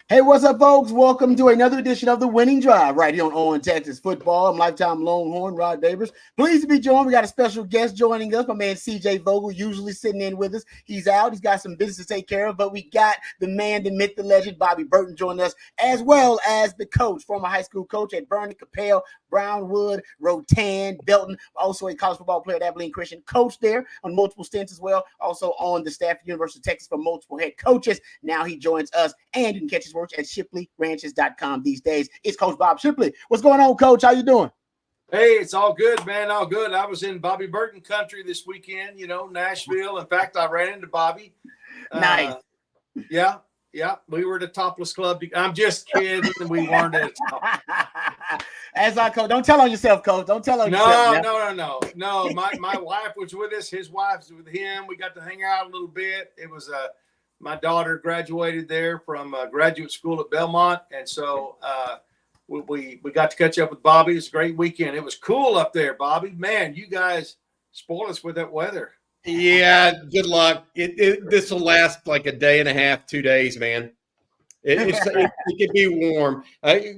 Hey, what's up, folks? Welcome to another edition of The Winning Drive right here on Texas Football. I'm lifetime Longhorn, Rod Davis. Pleased to be joined. We got a special guest joining us, my man CJ Vogel, usually sitting in with us. He's out. He's got some business to take care of, but we got the man, the myth, the legend, Bobby Burton joining us, as well as the coach, former high school coach at Vernon, Capel, Brownwood, Rotan, Belton, also a college football player at Abilene Christian, coach there on multiple stints as well, also on the staff at University of Texas for multiple head coaches. Now he joins us, and you can catch his work at shipleyranches.com these days. It's Coach Bob Shipley. What's going on, Coach? How you doing? Hey, it's all good, man. All good. I was in Bobby Burton country this weekend, Nashville. In fact, I ran into Bobby. Nice. Yeah. We were at a topless club. I'm just kidding. We weren't at a topless. As I coach, don't tell on yourself, Coach. Don't tell on yourself. No. My wife was with us. His wife's with him. We got to hang out a little bit. It was my daughter graduated there from graduate school at Belmont, and so we got to catch up with Bobby. It was a great weekend. It was cool up there, Bobby. Man, you guys spoiled us with that weather. Yeah, good luck. This will last like a day and a half, 2 days, man. It could be warm.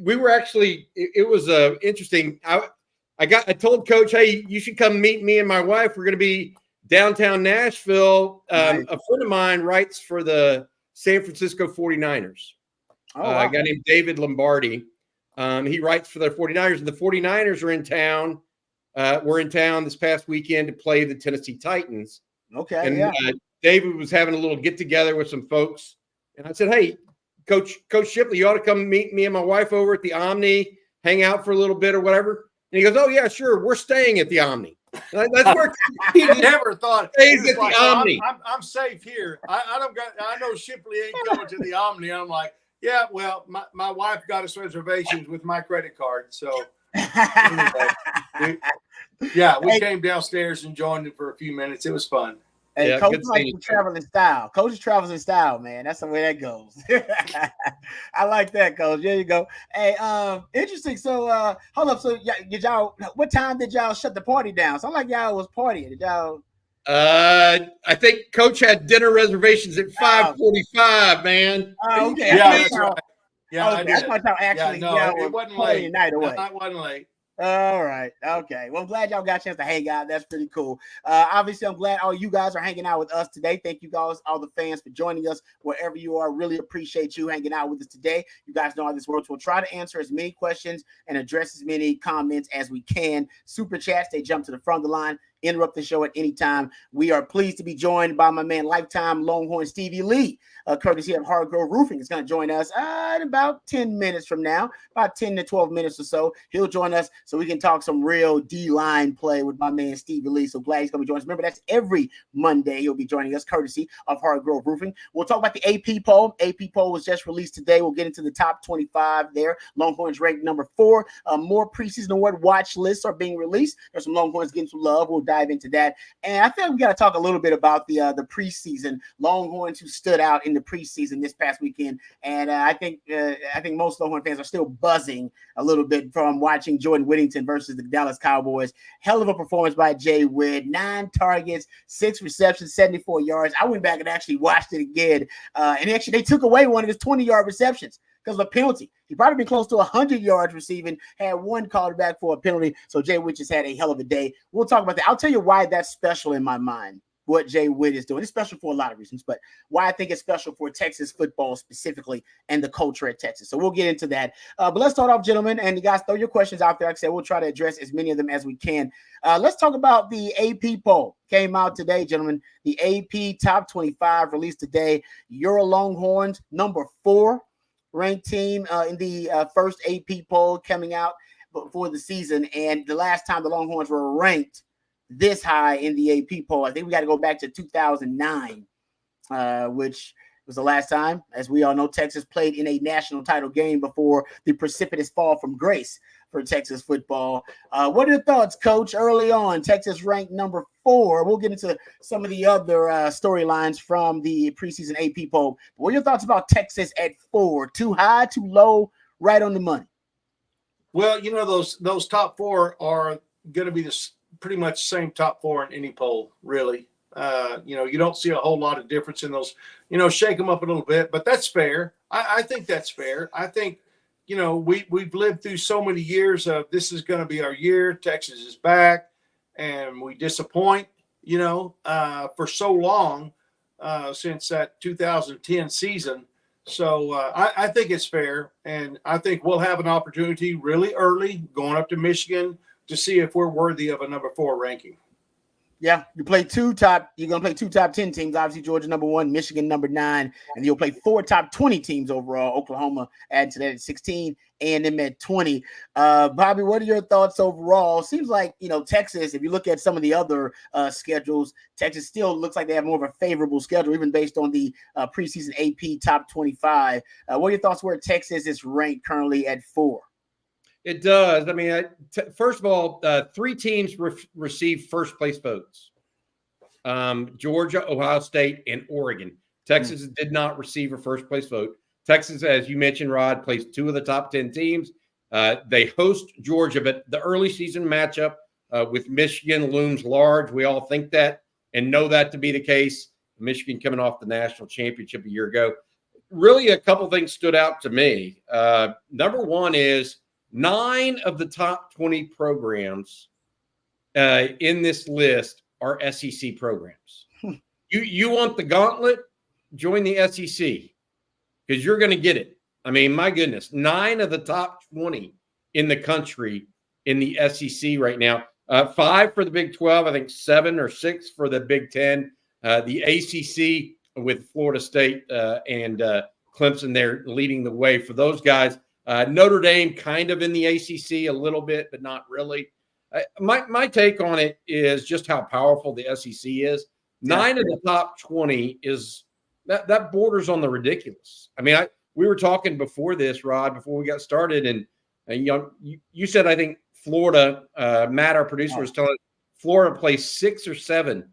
We were actually. It was interesting. I told Coach, hey, you should come meet me and my wife. We're going to be downtown Nashville. Nice. A friend of mine writes for the San Francisco 49ers. Wow. A guy named David Lombardi. He writes for the 49ers, and the 49ers are in town. We're in town this past weekend to play the Tennessee Titans. Okay. And David was having a little get-together with some folks. And I said, hey, Coach Shipley, you ought to come meet me and my wife over at the Omni, hang out for a little bit or whatever. And he goes, oh, yeah, sure. We're staying at the Omni. That's where he never thought stays at the Omni. I'm safe here. I know Shipley ain't going to the Omni. I'm like, yeah, well, my wife got us reservations with my credit card. So anyway, we came downstairs and joined him for a few minutes. It was fun. Hey, yeah, Coach likes to travel in style. Coach travels in style, man. That's the way that goes. I like that, Coach. There you go. Hey, interesting. So, hold up. So, what time did y'all shut the party down? Sound like y'all was partying. Did y'all? I think Coach had dinner reservations at 5:45, man. Okay. Yeah, that's right. Yeah, okay. I thought y'all actually. It wasn't late. Night away. No, it wasn't late. All right. Okay. Well, I'm glad y'all got a chance to hang out. That's pretty cool. Obviously, I'm glad all you guys are hanging out with us today. Thank you guys, all the fans, for joining us wherever you are. Really appreciate you hanging out with us today. You guys know how this works. We'll try to answer as many questions and address as many comments as we can. Super chats, they jump to the front of the line. Interrupt the show at any time. We are pleased to be joined by my man, lifetime Longhorn Stevie Lee, courtesy of Hardgrove Roofing. Is going to join us in about 10 minutes from now, about 10 to 12 minutes or so. He'll join us so we can talk some real D-line play with my man, Stevie Lee. So glad he's going to be joining us. Remember, that's every Monday. He'll be joining us, courtesy of Hardgrove Roofing. We'll talk about the AP poll. AP poll was just released today. We'll get into the top 25 there. Longhorns ranked number 4. More preseason award watch lists are being released. There's some Longhorns getting some love. We'll dive into that. And I think we got to talk a little bit about the preseason Longhorns who stood out in the preseason this past weekend. And I think most Longhorn fans are still buzzing a little bit from watching Jordan Whittington versus the Dallas Cowboys. Hell of a performance by Jay Witt. 9 targets, 6 receptions, 74 yards. I went back and actually watched it again. And actually, they took away one of his 20-yard receptions because of a penalty. He probably been close to 100 yards receiving, had one called back for a penalty. So Jay Witt just had a hell of a day. We'll talk about that. I'll tell you why that's special in my mind, what Jay Witt is doing. It's special for a lot of reasons, but why I think it's special for Texas football specifically and the culture at Texas. So we'll get into that. But let's start off, gentlemen, and you guys throw your questions out there. Like I said, we'll try to address as many of them as we can. Let's talk about the AP poll. Came out today, gentlemen. The AP top 25 released today. Your Longhorns, number 4 ranked team in the first AP poll coming out before the season. And the last time the Longhorns were ranked this high in the AP poll, I think we got to go back to 2009, which was the last time, as we all know, Texas played in a national title game before the precipitous fall from grace for Texas football. What are your thoughts, Coach? Early on, Texas ranked number 4. We'll get into some of the other storylines from the preseason AP poll. What are your thoughts about Texas at 4? Too high, too low, right on the money? Well, those top 4 are going to be pretty much the same top 4 in any poll, really. You don't see a whole lot of difference in those. Shake them up a little bit, but that's fair. I think that's fair. I think we've lived through so many years of this is going to be our year. Texas is back, and we disappoint. For so long since that 2010 season. So I think it's fair, and I think we'll have an opportunity really early going up to Michigan to see if we're worthy of a number 4 ranking. Yeah, you're going to play 2 top 10 teams. Obviously, Georgia number 1, Michigan number 9, and you'll play 4 top 20 teams overall. Oklahoma added to that at 16, A&M at 20. Bobby, what are your thoughts overall? Seems like, Texas, if you look at some of the other schedules, Texas still looks like they have more of a favorable schedule, even based on the preseason AP top 25. What are your thoughts where Texas is ranked currently at 4? It does. I mean, first of all, 3 teams received first place votes. Georgia, Ohio State, and Oregon. Texas did not receive a first place vote. Texas, as you mentioned, Rod, plays 2 of the top 10 teams. They host Georgia, but the early season matchup with Michigan looms large. We all think that and know that to be the case. Michigan coming off the national championship a year ago. Really, a couple things stood out to me. Number one is 9 of the top 20 programs in this list are SEC programs. You want the gauntlet? Join the SEC because you're going to get it. I mean, my goodness, 9 of the top 20 in the country in the SEC right now. 5 for the Big 12, I think 7 or 6 for the Big 10. The ACC with Florida State and Clemson there leading the way for those guys. Notre Dame kind of in the ACC a little bit, but not really. My take on it is just how powerful the SEC is. 9 of the top 20 is that borders on the ridiculous. I mean, we were talking before this, Rod, before we got started, and you said I think Florida. Matt, our producer, was telling us Florida plays 6 or 7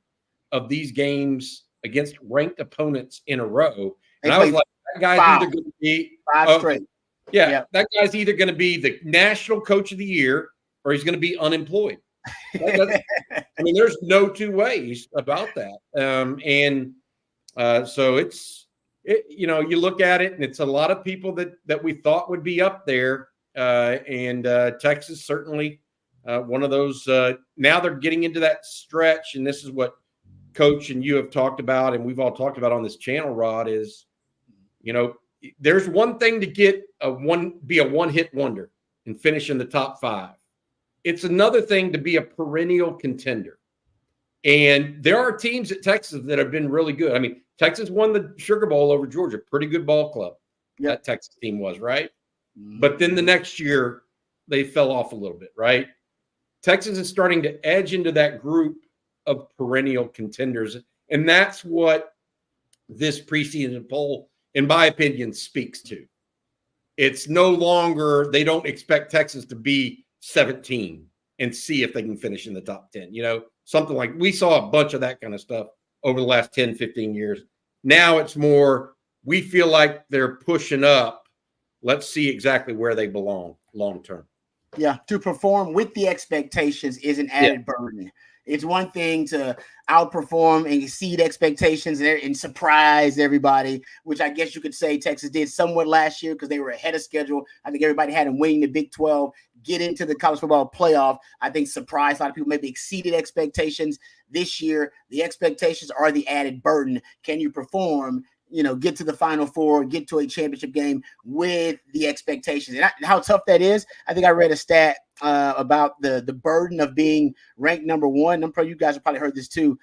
of these games against ranked opponents in a row, and I was like, that guy's either going to be 5 straight. Yeah, that guy's either going to be the national coach of the year or he's going to be unemployed. I mean, there's no 2 ways about that. So you look at it, and it's a lot of people that we thought would be up there. And Texas certainly one of those. Now they're getting into that stretch, and this is what Coach and you have talked about, and we've all talked about on this channel, Rod, is, there's one thing to be a one-hit wonder and finish in the top 5. It's another thing to be a perennial contender. And there are teams at Texas that have been really good. I mean, Texas won the Sugar Bowl over Georgia, pretty good ball club. Yep. That Texas team was, right? Mm-hmm. But then the next year they fell off a little bit, right? Texas is starting to edge into that group of perennial contenders. And that's what this preseason poll, in my opinion, speaks to. It's no longer, they don't expect Texas to be 17 and see if they can finish in the top 10. Something like we saw a bunch of that kind of stuff over the last 10, 15 years. Now it's more, we feel like they're pushing up. Let's see exactly where they belong long term. Yeah, to perform with the expectations is an added burden. It's one thing to outperform and exceed expectations and surprise everybody, which I guess you could say Texas did somewhat last year because they were ahead of schedule. I think everybody had them winning the Big 12, get into the college football playoff. I think surprised a lot of people, maybe exceeded expectations. This year, the expectations are the added burden. Can you perform? Get to the Final Four, get to a championship game with the expectations. And how tough that is, I think I read a stat about the burden of being ranked number 1. I'm probably, you guys have probably heard this too.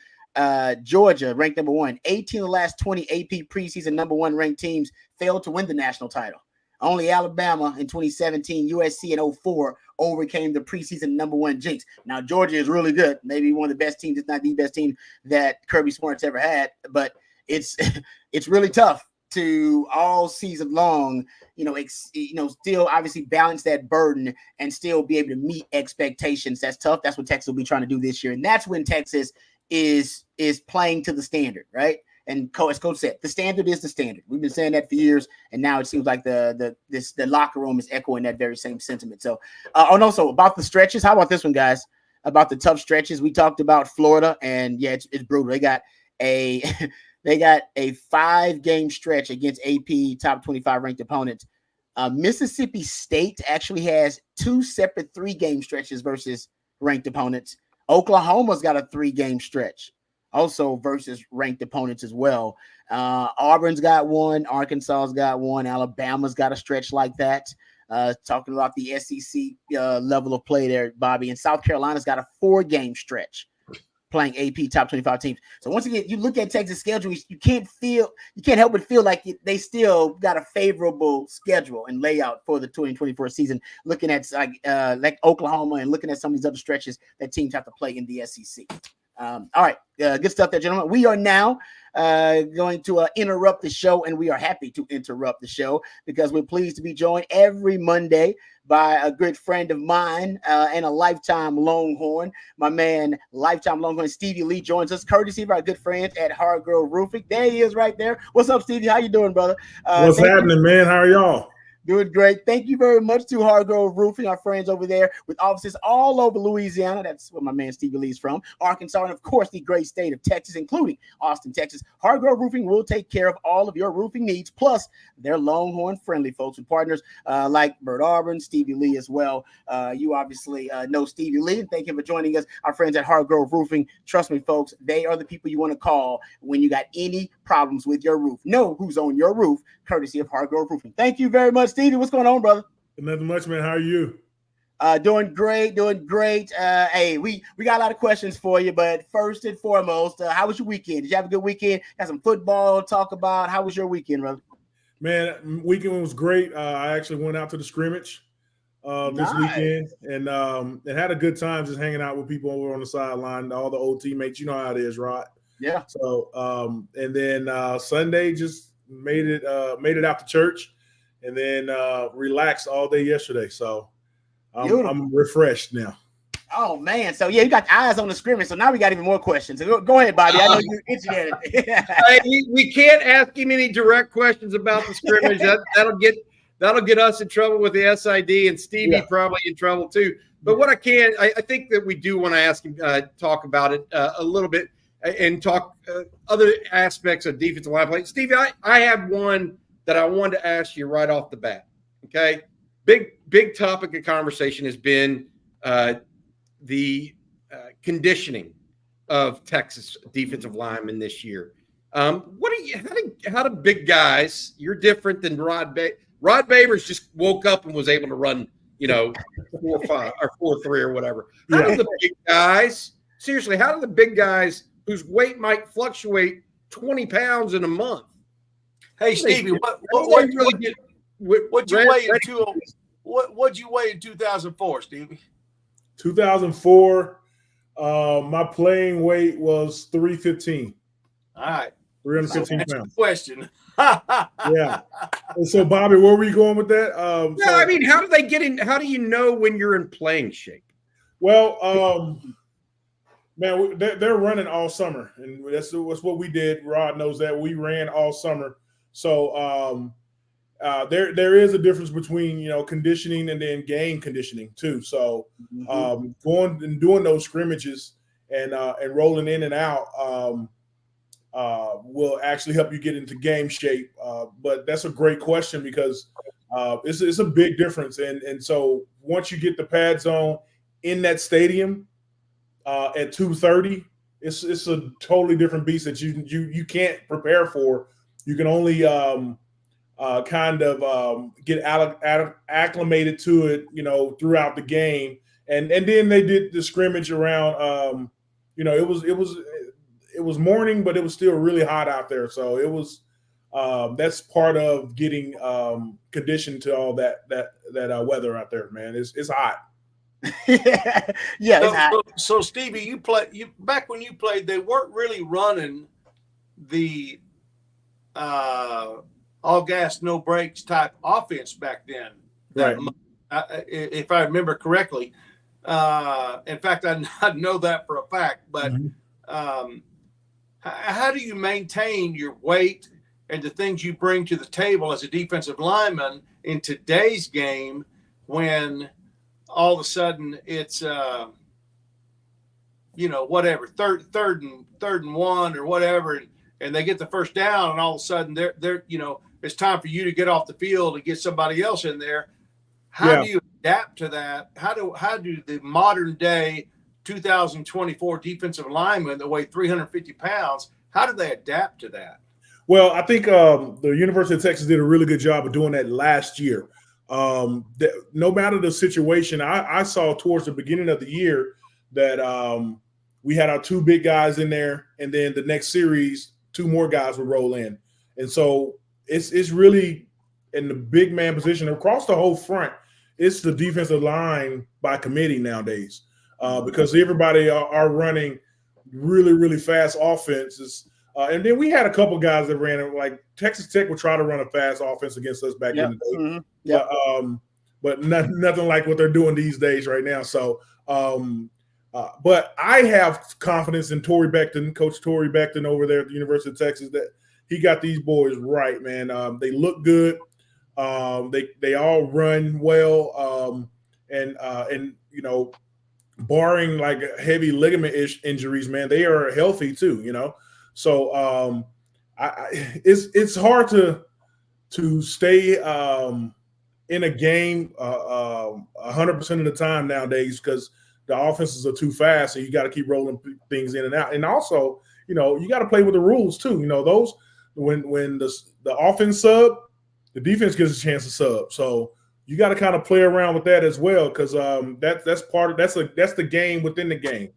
Georgia ranked number 1. 18 of the last 20 AP preseason number 1 ranked teams failed to win the national title. Only Alabama in 2017, USC in 2004 overcame the preseason number 1 jinx. Now, Georgia is really good. Maybe one of the best teams, if not the best team that Kirby Smart's ever had. But it's really tough to all season long, still obviously balance that burden and still be able to meet expectations. That's tough. That's what Texas will be trying to do this year. And that's when Texas is playing to the standard, right? And as Coach said, the standard is the standard. We've been saying that for years, and now it seems like the locker room is echoing that very same sentiment. So, so about the stretches, how about this one, guys? about the tough stretches. We talked about Florida, and yeah, it's brutal. They got a 5-game stretch against AP top 25 ranked opponents. Mississippi State actually has 2 separate 3-game stretches versus ranked opponents. Oklahoma's got a 3-game stretch also versus ranked opponents as well. Auburn's got one, Arkansas's got one, Alabama's got a stretch like that. Talking about the SEC level of play there, Bobby, and South Carolina's got a 4-game stretch playing AP top 25 teams. So once again, you look at Texas' schedule, you can't help but feel like they still got a favorable schedule and layout for the 2024 season. Looking at like Oklahoma and looking at some of these other stretches that teams have to play in the SEC. All right, good stuff there, gentlemen. We are now going to interrupt the show, and we are happy to interrupt the show because we're pleased to be joined every Monday by a good friend of mine and a lifetime Longhorn. My man, lifetime Longhorn Stevie Lee joins us, courtesy of our good friends at Hardgrove Roofing. There he is right there. What's up, Stevie? How you doing, brother? What's happening, man? How are y'all? Doing great. Thank you very much to Hardgrove Roofing, our friends over there with offices all over Louisiana. That's where my man Stevie Lee's from. Arkansas, and of course, the great state of Texas, including Austin, Texas. Hardgrove Roofing will take care of all of your roofing needs. Plus, they're Longhorn-friendly folks and partners like Bert Auburn, Stevie Lee as well. You obviously know Stevie Lee, and thank you for joining us. Our friends at Hardgrove Roofing, trust me, folks, they are the people you want to call when you got any problems with your roof. Know who's on your roof, courtesy of Hardgrove Roofing. Thank you very much, Stevie. What's going on, brother? Nothing much, man. How are you? Doing great. Hey, we got a lot of questions for you, but first and foremost, how was your weekend? Did you have a good weekend? Got some football to talk about. How was your weekend, brother? Man, weekend was great. I actually went out to the scrimmage this weekend and had a good time just hanging out with people over on the sideline, all the old teammates. You know how it is, Rod. Yeah. So and then Sunday just made it out to church. And then relaxed all day yesterday. So I'm refreshed now. Oh, man. So, yeah, you got eyes on the scrimmage. So now we got even more questions. So go ahead, Bobby. I know you're itching at it. We can't ask him any direct questions about the scrimmage. That'll get us in trouble with the SID and Stevie probably in trouble too. But what I think that we do want to ask him, talk about it a little bit and talk other aspects of defensive line play. Stevie, I have one that I wanted to ask you right off the bat. Okay. Big topic of conversation has been the conditioning of Texas defensive linemen this year. How do big guys, you're different than Rod Babers just woke up and was able to run, 4.5 or 4.3 or whatever. How do the big guys, seriously, how do the big guys whose weight might fluctuate 20 pounds in a month? Hey, Stevie, what'd you weigh in 2004, Stevie? 2004, my playing weight was 315. All right. 315 pounds. Question. Yeah. And so, Bobby, where were you going with that? I mean, how do they get in? How do you know when you're in playing shape? Well, man, they're running all summer, and that's what we did. Rod knows that. We ran all summer. So there is a difference between conditioning and then game conditioning too. So going and doing those scrimmages and rolling in and out will actually help you get into game shape. But that's a great question because it's a big difference. And so once you get the pads on in that stadium at 2:30, it's a totally different beast that you can't prepare for. You can only get acclimated to it, throughout the game, and then they did the scrimmage around. It was morning, but it was still really hot out there, so it was. That's part of getting conditioned to all that weather out there, man. It's hot. It's hot. So Stevie, back when you played, they weren't really running the all gas, no brakes type offense back then. Right. If I remember correctly. In fact, I know that for a fact. But how do you maintain your weight and the things you bring to the table as a defensive lineman in today's game when all of a sudden it's whatever, third and 1 or whatever, and they get the first down, and all of a sudden they're it's time for you to get off the field and get somebody else in there. How do you adapt to that? How do the modern day 2024 defensive linemen that weigh 350 pounds, how do they adapt to that? Well, I think the University of Texas did a really good job of doing that last year. No matter the situation, I saw towards the beginning of the year that we had our 2 big guys in there, and then the next series, 2 more guys would roll in. And so it's really in the big man position across the whole front. It's the defensive line by committee nowadays because everybody are running really, really fast offenses. And then we had a couple guys that ran it, like Texas Tech would try to run a fast offense against us back in the day. Mm-hmm. Yep. But nothing like what they're doing these days right now. So, but I have confidence in Coach Torrey Becton over there at the University of Texas that he got these boys right, man. They look good. They all run well. And barring like heavy ligament injuries, man, they are healthy too, So it's hard to stay in a game 100% of the time nowadays because the offenses are too fast, and you got to keep rolling things in and out. And also, you got to play with the rules too. Those when the offense sub, the defense gets a chance to sub. So you got to kind of play around with that as well because that's the game within the game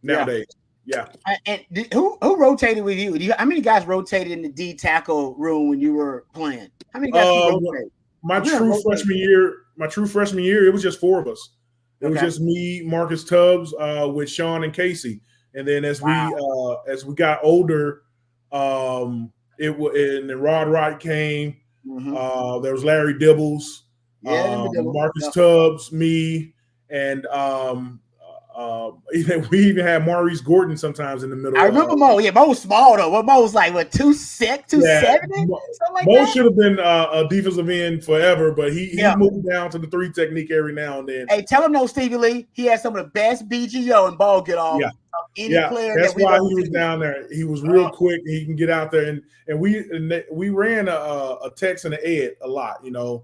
nowadays. Yeah. And who rotated with you? How many guys rotated in the D tackle room when you were playing? How many guys rotated? My true freshman year, it was just 4 of us. It was just me, Marcus Tubbs, with Sean and Casey. And then as we got older, and then Rod Wright came. Mm-hmm. There was Larry Dibbles, Marcus Tubbs, me, and we even had Maurice Gordon sometimes in the middle. I remember Mo. Yeah, Mo was small though. Mo was like 2'6", 270, something like Mo that. should have been a defensive end forever, but he moved down to the 3 technique every now and then. Hey, tell him no, Stevie Lee. He had some of the best BGO and ball get off. Player that's why he was down there. He was real quick. He can get out there, and we ran a Tex and an Ed a lot. You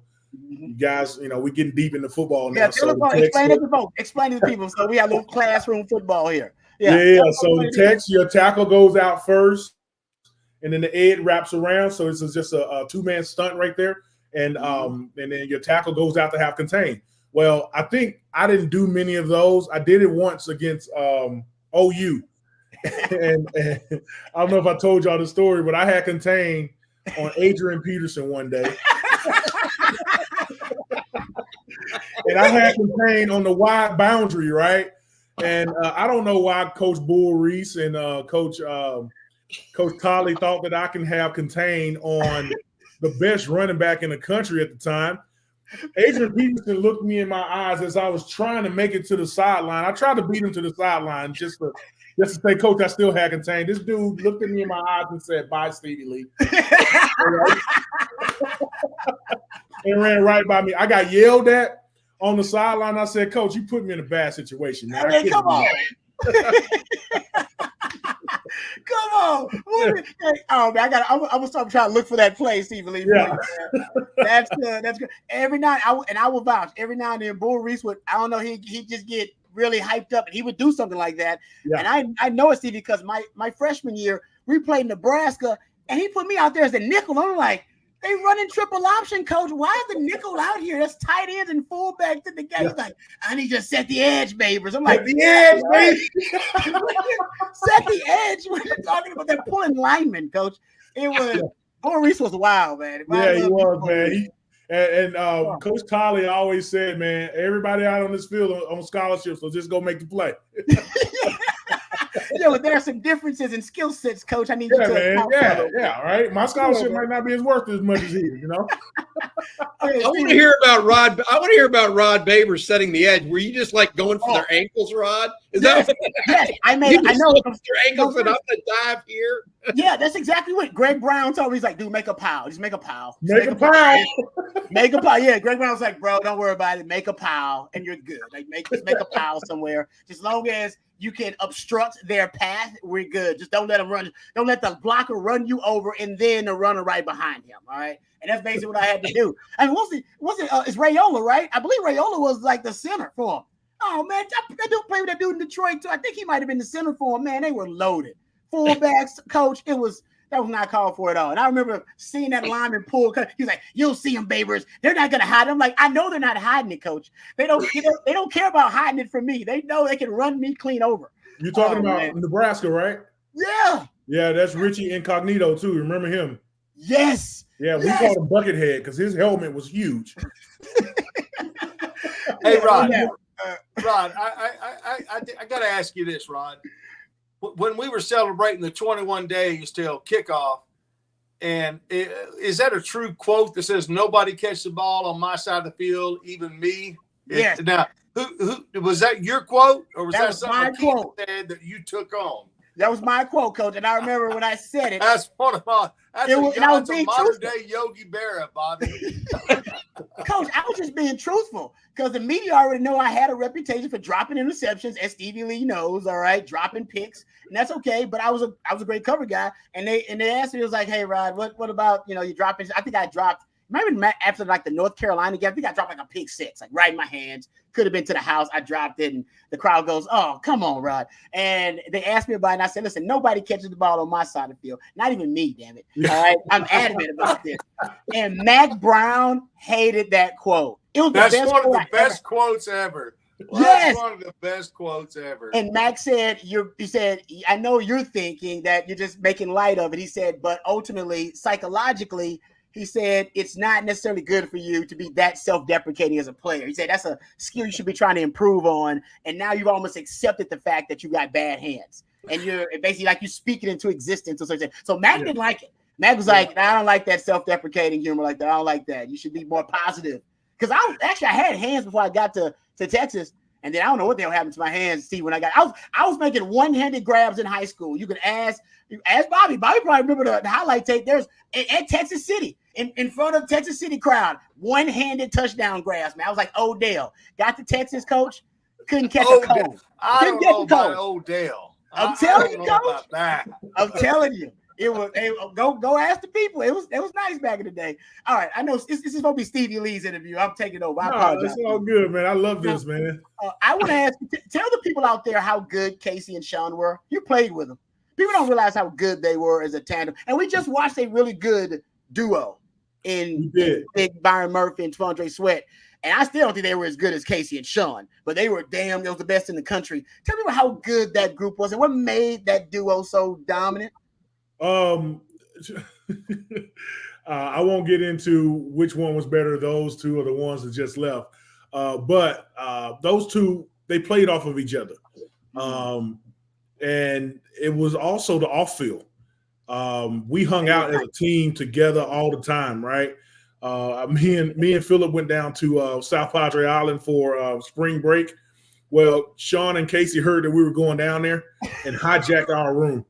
guys, we getting deep into football now. Explain to the people. So we have a little classroom football here. So the Tex, your tackle goes out first, and then the Ed wraps around. So it's just a 2-man stunt right there, and then your tackle goes out to have contain. Well, I think I didn't do many of those. I did it once against OU, and I don't know if I told y'all the story, but I had contain on Adrian Peterson one day. And I had contain on the wide boundary, right? And I don't know why Coach Bull Reese and Coach Tolley thought that I can have contain on the best running back in the country at the time. Adrian Peterson looked me in my eyes as I was trying to make it to the sideline. I tried to beat him to the sideline just to say, Coach, I still had contain. This dude looked at me in my eyes and said, "Bye, Stevie Lee." And ran right by me. I got yelled at on the sideline. I said, "Coach, you put me in a bad situation, man." Come on. Come on. Oh man, I'm gonna start trying to look for that play, Stevie Lee. Yeah. That's good. Every night I will vouch. Every now and then Bull Reese would, I don't know, he just get really hyped up and he would do something like that. Yeah. And I know it, Stevie, because my freshman year we played Nebraska and he put me out there as a nickel. I'm like, they running triple option, Coach. Why is the nickel out here? That's tight ends and fullbacks in the game. Yeah. He's like, I need to set the edge, babers. I'm like, the edge, baby. Set the edge. What are you talking about? They're pulling linemen, Coach. It was Bull Reese was wild, man. He was, man. And Coach Tolley always said, man, everybody out on this field on scholarship, so just go make the play. There are some differences in skill sets, Coach. I need you to all right. My scholarship might not be as worth as much as he, I want to hear about Rod. I want to hear about Rod Baber setting the edge. Were you just like going for their ankles, Rod? Is that? Yes, I know. Your ankles and I'm gonna dive here. Yeah, that's exactly what Greg Brown told me. He's like, dude, make a pile. Just make a pile. Make a pile. Make a pile. Yeah, Greg Brown was like, bro, don't worry about it. Make a pile, and you're good. Like, make a pile somewhere. Just as long as you can obstruct their path, we're good. Just don't let them run. Don't let the blocker run you over and then the runner right behind him. All right. And that's basically what I had to do. I mean, it's Rayola, right? I believe Rayola was like the center for him. Oh, man, I do play with that dude in Detroit, too. I think he might have been the center for him. Man, they were loaded. Fullbacks, coach, that was not called for at all. And I remember seeing that lineman pull. He's like, "You'll see them, babers. They're not gonna hide." I'm like, "I know they're not hiding it, coach. They don't care about hiding it from me. They know they can run me clean over." You're talking about Nebraska, right? Yeah. Yeah, that's Richie Incognito too. Remember him? Yes. Yeah, we called him Buckethead because his helmet was huge. Hey, Rod. Yeah. Rod, I got to ask you this, Rod. When we were celebrating the 21 days till kickoff, and is that a true quote that says nobody catch the ball on my side of the field, even me? Yes. Now, who was that? Your quote, or was that something quote that you took on? That was my quote, coach, and I remember when I said it. That's one of my. That's a modern day Yogi Berra, Bobby. Coach, I was just being truthful because the media already know I had a reputation for dropping interceptions, as Stevie Lee knows. All right, dropping picks, and that's okay. But I was a great cover guy, and they asked me, it was like, "Hey, Rod, what about you dropping?" I think I dropped. Maybe after like the North Carolina game, I think I dropped like a pick six, like right in my hands. Could have been to the house. I dropped it, and the crowd goes, "Oh, come on, Rod!" And they asked me about it, and I said, "Listen, nobody catches the ball on my side of the field. Not even me, damn it. All right, I'm adamant about this." And Mac Brown hated that quote. It was one of the best quotes ever. Well, yes, that's one of the best quotes ever. And Mac said, he said, "I know you're thinking that you're just making light of it." He said, "But ultimately, psychologically." He said, "It's not necessarily good for you to be that self-deprecating as a player." He said, "That's a skill you should be trying to improve on. And now you've almost accepted the fact that you got bad hands. And you're basically like you speak it into existence." So Mac didn't like it. Mac was like, "I don't like that self-deprecating humor like that. I don't like that. You should be more positive." Because I had hands before I got to Texas. And then I don't know what the hell happened to my hands, Steve, when I was making one-handed grabs in high school. You could ask Bobby. Bobby probably remember the highlight tape. There's at Texas City, in front of Texas City crowd, one-handed touchdown grabs, man. I was like, Odell. Got to Texas, coach. Couldn't catch a cold. I don't know about Odell. I'm telling you, coach. About that. I'm telling you. It was go ask the people. It was nice back in the day. All right, I know this is supposed to be Stevie Lee's interview. I'm taking over. I apologize. It's all good, man. I love this, man. I want to ask, tell the people out there how good Casey and Sean were. You played with them. People don't realize how good they were as a tandem. And we just watched a really good duo in Big Byron Murphy and Tvondre Sweat. And I still don't think they were as good as Casey and Sean, but they were they was the best in the country. Tell me about how good that group was and what made that duo so dominant. I won't get into which one was better. Those two are the ones that just left. But those two, they played off of each other. And it was also the off field. We hung out as a team together all the time, right? Me and Philip went down to South Padre Island for spring break. Well, Sean and Casey heard that we were going down there and hijacked our room.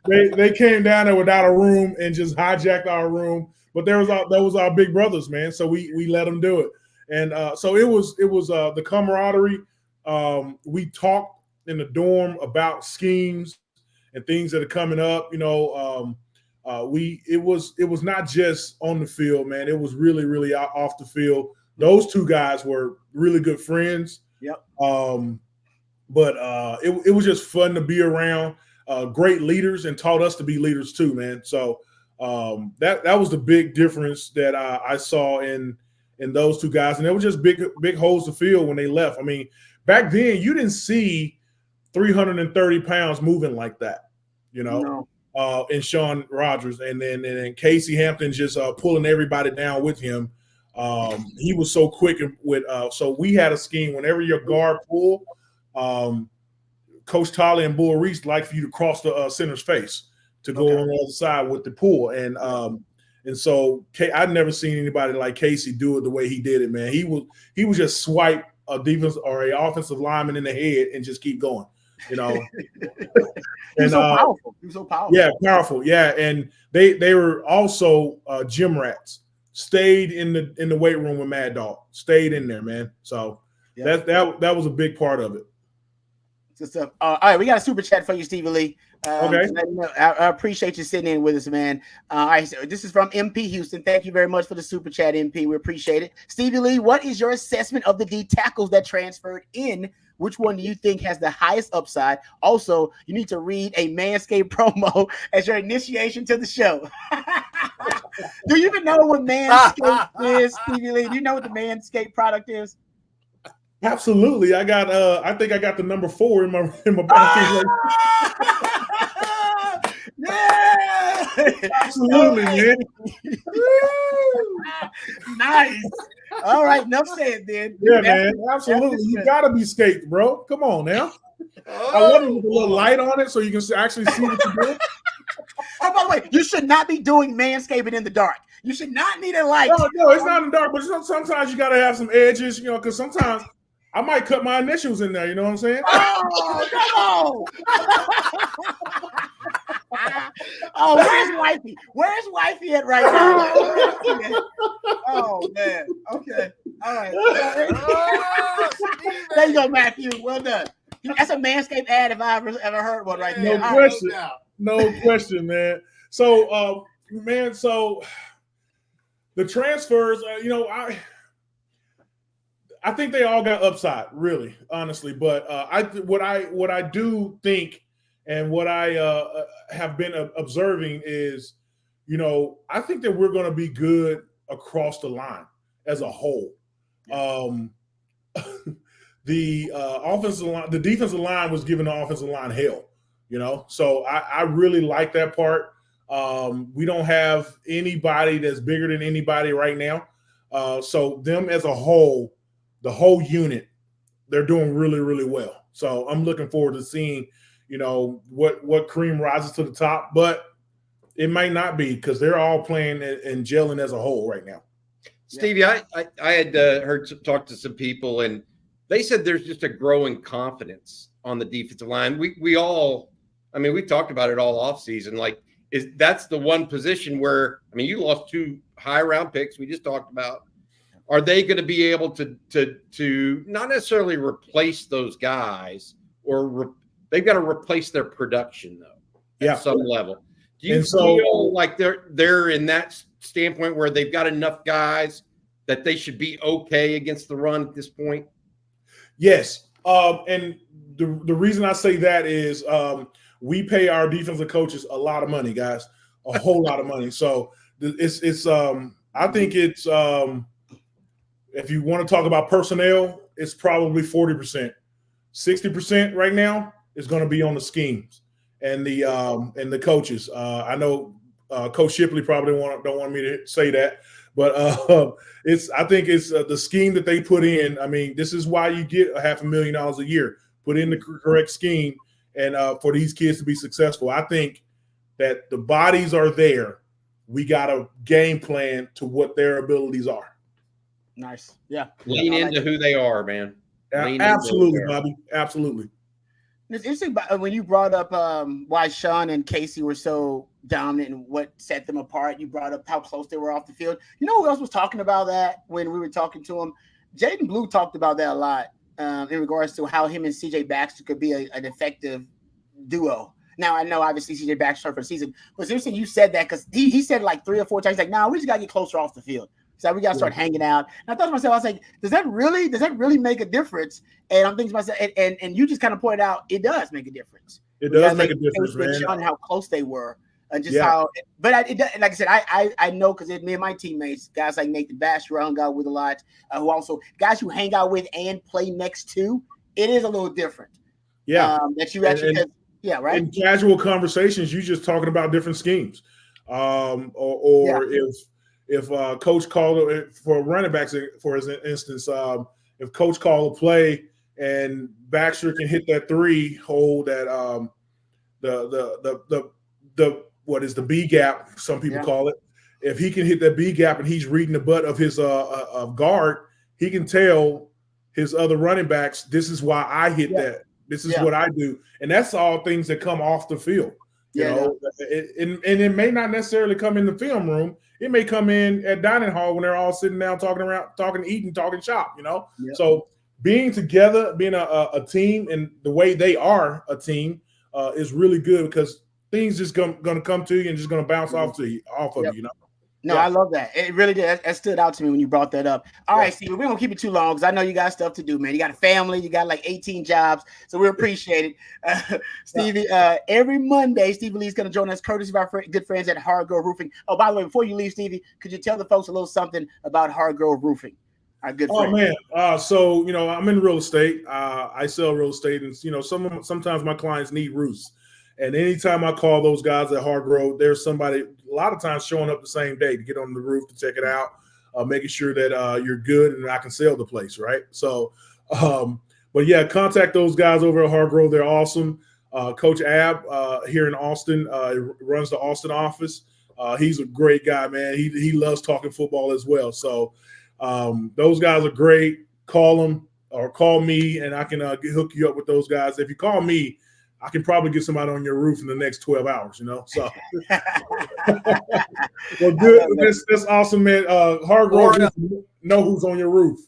Like, they came down there without a room and just hijacked our room. But that was our big brothers, man. So we let them do it. And so it was the camaraderie. We talked in the dorm about schemes and things that are coming up. You know, it was not just on the field, man. It was really, really off the field. Those two guys were really good friends. Yep. But it was just fun to be around. Great leaders, and taught us to be leaders too, man. So that was the big difference that I saw in those two guys, and they were just big holes to fill when they left. I mean, back then you didn't see 330 pounds moving like that, you know. No. And Sean Rogers, and then Casey Hampton just pulling everybody down with him. He was so quick with. So we had a scheme whenever your guard pulled. Coach Tolley and Bull Reese like for you to cross the center's face to go on the other side with the pull, and so I'd never seen anybody like Casey do it the way he did it, man. He would just swipe a defense or a offensive lineman in the head and just keep going, you know. He was so powerful. He was so powerful. Yeah, powerful. Yeah, and they were also gym rats. Stayed in the weight room with Mad Dog. Stayed in there, man. So Yeah. That was a big part of it. Good stuff. All right, we got a super chat for you, Stevie Lee. Okay. I appreciate you sitting in with us, man. All right, so this is from MP Houston. Thank you very much for the super chat, MP. We appreciate it. Stevie Lee, what is your assessment of the D tackles that transferred in? Which one do you think has the highest upside? Also, you need to read a Manscaped promo as your initiation to the show. Do you even know what Manscaped is, Stevie Lee? Do you know what the Manscaped product is? Absolutely. I think I got the number 4 in my back. Yeah. Absolutely, man. Nice. All right, enough said then. Yeah, man. Absolutely. You gotta be scaped, bro. Come on now. I love it with a little light on it so you can actually see what you're doing. Oh, by the way, you should not be doing manscaping in the dark. You should not need a light. No, it's not in the dark, but sometimes you gotta have some edges, because sometimes I might cut my initials in there. You know what I'm saying? Oh, no. Oh, where's wifey? Where's wifey at right now? Oh man. Okay. All right. There you go, Matthew. Well done. That's a Manscaped ad if I ever heard one right now. No question. No question, man. So, so the transfers, I think they all got upside, really, honestly. But what I do think, and what I have been observing is, I think that we're going to be good across the line as a whole. The offensive line, the defensive line was giving the offensive line hell, So I really like that part. We don't have anybody that's bigger than anybody right now. So them as a whole, the whole unit, they're doing really, really well. So I'm looking forward to seeing, what cream rises to the top, but it might not be because they're all playing and gelling as a whole right now. Stevie, I had heard talk to some people, and they said there's just a growing confidence on the defensive line. We talked about it all offseason. Like, that's the one position where, you lost 2 high round picks we just talked about. Are they going to be able to not necessarily replace those guys, or they've got to replace their production though at some level? Do you feel like they're in that standpoint where they've got enough guys that they should be okay against the run at this point? Yes. And the reason I say that is we pay our defensive coaches a lot of money, guys, a whole lot of money. So it's I think it's if you want to talk about personnel, it's probably 40%. 60% right now is going to be on the schemes and the coaches. I know Coach Shipley probably don't want me to say that, but I think it's the scheme that they put in. This is why you get $500,000 a year. Put in the correct scheme, and for these kids to be successful. I think that the bodies are there. We got a game plan to what their abilities are. Nice. Yeah. Lean into who they are, man. Absolutely, Bobby. Absolutely. It's interesting when you brought up why Sean and Casey were so dominant and what set them apart. You brought up how close they were off the field. You know who else was talking about that when we were talking to him? Jaden Blue talked about that a lot in regards to how him and CJ Baxter could be an effective duo. Now, I know obviously CJ Baxter for the season, but it's interesting you said that because he said like 3 or 4 times, like, "Nah, we just got to get closer off the field. So we got to start hanging out." And I thought to myself, I was like, does that really make a difference? And I'm thinking to myself, and you just kind of pointed out it does make a difference. It does make a difference, man. Showing how close they were, and just how. But like I said, I know because me and my teammates, guys like Nathan Baxter, I hung out with a lot, who also guys who hang out with and play next to. It is a little different. Yeah, that you actually. Right. In casual conversations, you just talking about different schemes, If coach called for running backs, for instance, if coach called a play and Baxter can hit that 3 hole, that the what is the B gap, some people call it. If he can hit that B gap and he's reading the butt of his guard, he can tell his other running backs, this is why I hit that. This is what I do. And that's all things that come off the field. And it may not necessarily come in the film room. It may come in at dining hall when they're all sitting down talking, eating, talking shop, So being together, being a team, and the way they are a team is really good because things just going to come to you and just going to bounce off of you, you know. No, I love that. It really did. That stood out to me when you brought that up. All right, Steve, we won't keep it too long because I know you got stuff to do, man. You got a family, you got like 18 jobs, so we appreciate it. Stevie, every Monday, Stevie Lee is going to join us, courtesy of our good friends at Hard Grove Roofing. Oh, by the way, before you leave, Stevie, could you tell the folks a little something about Hard Grove Roofing? Our good friend. Oh man, so I'm in real estate. I sell real estate, and sometimes my clients need roofs. And anytime I call those guys at Hargrove, there's somebody a lot of times showing up the same day to get on the roof to check it out, making sure that you're good and I can sell the place, right? So, but yeah, contact those guys over at Hargrove. They're awesome. Coach Ab here in Austin runs the Austin office. He's a great guy, man. He loves talking football as well. So those guys are great. Call them or call me, and I can hook you up with those guys. If you call me, I can probably get somebody on your roof in the next 12 hours, So, well, good. That's awesome, man. Hargrove, know who's on your roof.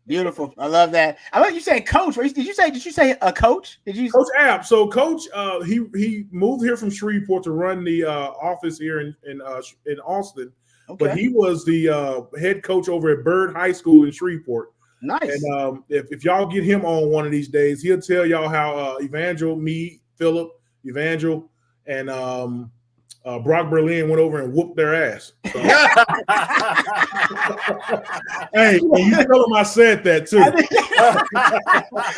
Beautiful. I love that. I love you say coach. Did you say a coach? Coach App? So, Coach, he moved here from Shreveport to run the office here in Austin. Okay. But he was the head coach over at Byrd High School in Shreveport. Nice. And if y'all get him on one of these days, he'll tell y'all how Evangel, me, Philip, Evangel, and Brock Berlin went over and whooped their ass. So. Hey, you tell him I said that too.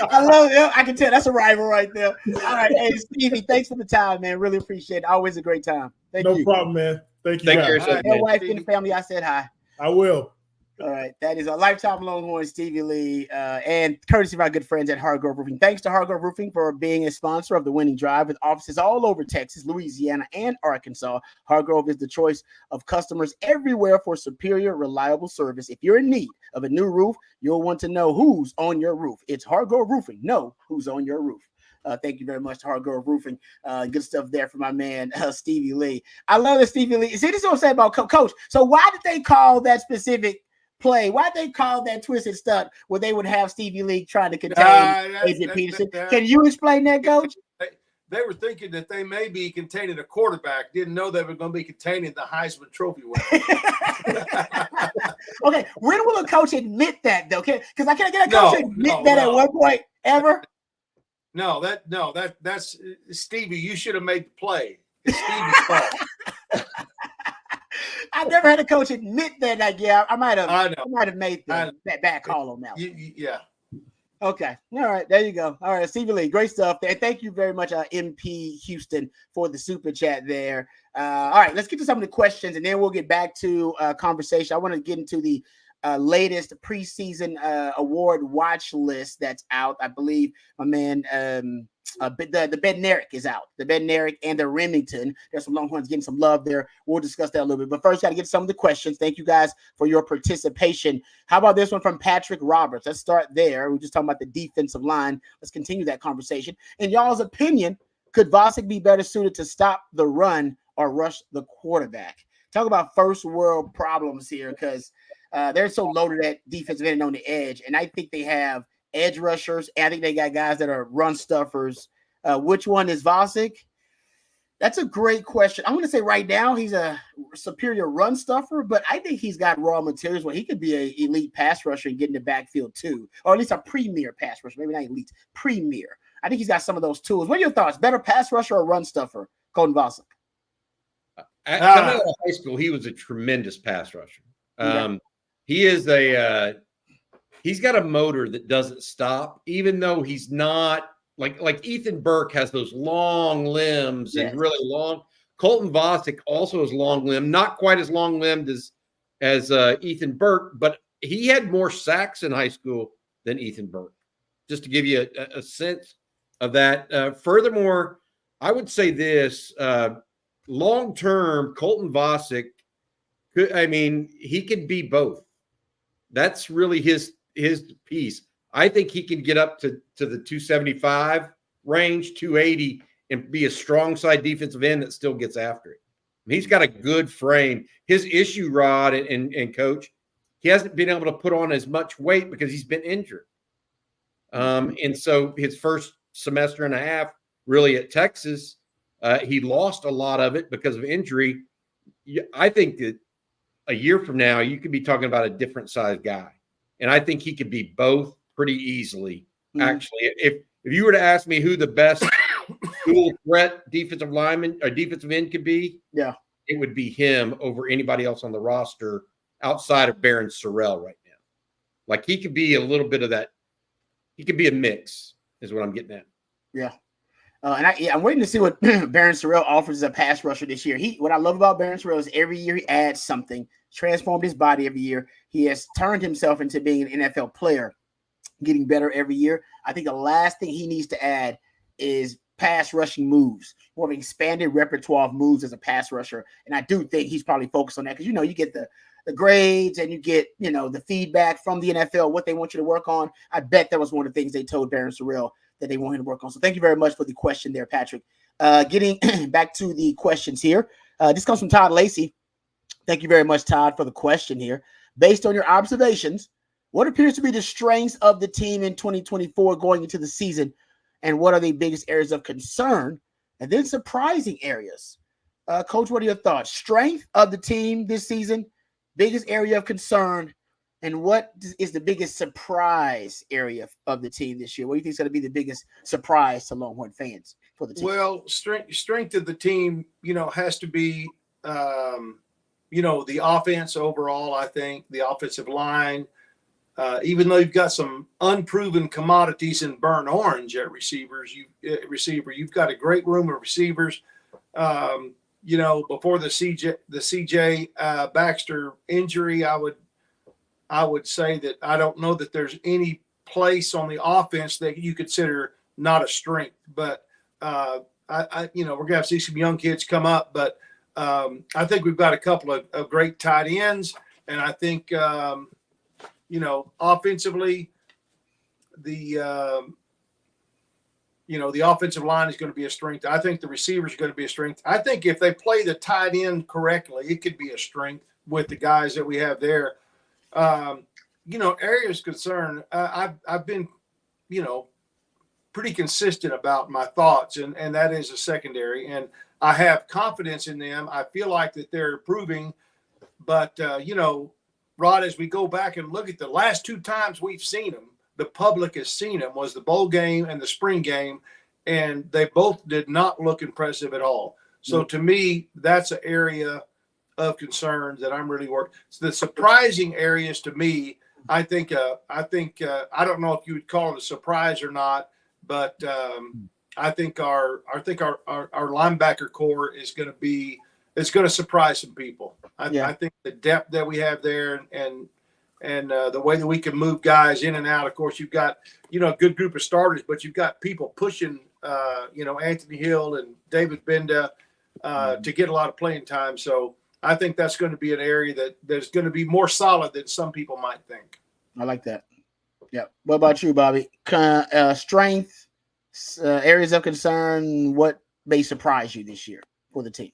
I love it. I can tell that's a rival right there. All right, hey Stevie, thanks for the time, man. Really appreciate it. Always a great time. Thank you. No problem, man. Thank you. Thank you. Your wife and the family, I said hi. I will. All right, that is a lifetime Longhorn, Stevie Lee, and courtesy of our good friends at Hard Grove Roofing. Thanks to Hard Grove Roofing for being a sponsor of the Winning Drive with offices all over Texas, Louisiana, and Arkansas. Hard Grove is the choice of customers everywhere for superior, reliable service. If you're in need of a new roof, you'll want to know who's on your roof. It's Hard Grove Roofing. Know who's on your roof. Thank you very much to Hard Grove Roofing. Good stuff there for my man, Stevie Lee. I love that Stevie Lee. See, this is what I'm saying about Coach. So why did they call that specific play? Why'd they call that twisted stunt where they would have Stevie Lee trying to contain Adrian Peterson? Can you explain that, Coach? They were thinking that they may be containing a quarterback, didn't know they were going to be containing the Heisman Trophy winner. Okay, when will a coach admit that, though? Because I can't get a coach to admit that at one point ever. That's Stevie. You should have made the play. It's Stevie's fault. I never had a coach admit that. Like, yeah, I might have made that bad call on that. Yeah. Okay. All right. There you go. All right. Stevie Lee, great stuff there. Thank you very much, MP Houston, for the super chat there. All right. Let's get to some of the questions, and then we'll get back to conversation. I want to get into the latest preseason award watch list that's out. I believe my man, the Bednarik is out. The Bednarik and the Remington. There's some Longhorns getting some love there. We'll discuss that a little bit. But first, got to get some of the questions. Thank you guys for your participation. How about this one from Patrick Roberts? Let's start there. We're just talking about the defensive line. Let's continue that conversation. In y'all's opinion, could Vosick be better suited to stop the run or rush the quarterback? Talk about first world problems here, because they're so loaded at defensive end and on the edge. And I think they have edge rushers. And I think they got guys that are run stuffers. Which one is Vosick? That's a great question. I'm going to say right now he's a superior run stuffer, but I think he's got raw materials where he could be an elite pass rusher and get in the backfield too, or at least a premier pass rusher. Maybe not elite, premier. I think he's got some of those tools. What are your thoughts? Better pass rusher or run stuffer, Colton Vosick? Coming out of high school, he was a tremendous pass rusher. He is he's got a motor that doesn't stop, even though he's not like Ethan Burke has those long limbs and really long. Colton Vosick also has long limb, not quite as long limbed as Ethan Burke, but he had more sacks in high school than Ethan Burke, just to give you a sense of that. Furthermore, I would say this, long term, Colton Vosick, he could be both. That's really his piece. I think he can get up to the 275 range, 280, and be a strong side defensive end that still gets after it. He's got a good frame. His issue, Rod and Coach, he hasn't been able to put on as much weight because he's been injured. And so his first semester and a half really at Texas, he lost a lot of it because of injury. I think that a year from now, you could be talking about a different size guy. And I think he could be both pretty easily. Actually, if you were to ask me who the best dual threat defensive lineman or defensive end could be, it would be him over anybody else on the roster outside of Barron Sorrell right now. Like he could be a little bit of that. He could be a mix, is what I'm getting at. Yeah. I'm waiting to see what Barron Sorrell offers as a pass rusher this year. What I love about Barron Sorrell is every year he adds something, transformed his body every year. He has turned himself into being an NFL player, getting better every year. I think the last thing he needs to add is pass rushing moves, more of an expanded repertoire of moves as a pass rusher. And I do think he's probably focused on that because, you get the grades and you get, the feedback from the NFL, what they want you to work on. I bet that was one of the things they told Barron Sorrell that they want him to work on. So thank you very much for the question there, Patrick. Getting back to the questions here. This comes from Todd Lacey. Thank you very much, Todd, for the question here. Based on your observations, what appears to be the strengths of the team in 2024 going into the season, and what are the biggest areas of concern and then surprising areas? Coach, what are your thoughts? Strength of the team this season, biggest area of concern, and what is the biggest surprise area of the team this year? What do you think is going to be the biggest surprise to Longhorn fans for the team? Well, strength of the team, has to be, the offense overall. I think the offensive line, even though you've got some unproven commodities in burnt orange at receiver, you've got a great room of receivers. Before the CJ Baxter injury, I would say that I don't know that there's any place on the offense that you consider not a strength, but we're going to have to see some young kids come up, but I think we've got a couple of great tight ends. And I think, offensively, the offensive line is going to be a strength. I think the receivers are going to be a strength. I think if they play the tight end correctly, it could be a strength with the guys that we have there. Areas of concern, I've been, pretty consistent about my thoughts, and that is a secondary. And I have confidence in them. I feel like that they're improving. But, Rod, as we go back and look at the last two times we've seen them, the public has seen them, was the bowl game and the spring game, and they both did not look impressive at all. So to me, that's an area of concern that I'm really working. So the surprising areas to me, I think I don't know if you would call it a surprise or not, but I think our linebacker core is going to surprise some people. I think the depth that we have there and the way that we can move guys in and out. Of course, you've got a good group of starters, but you've got people pushing Anthony Hill and David Benda to get a lot of playing time. So I think that's going to be an area that's going to be more solid than some people might think. I like that. Yeah. What about you, Bobby? Strength, areas of concern, what may surprise you this year for the team?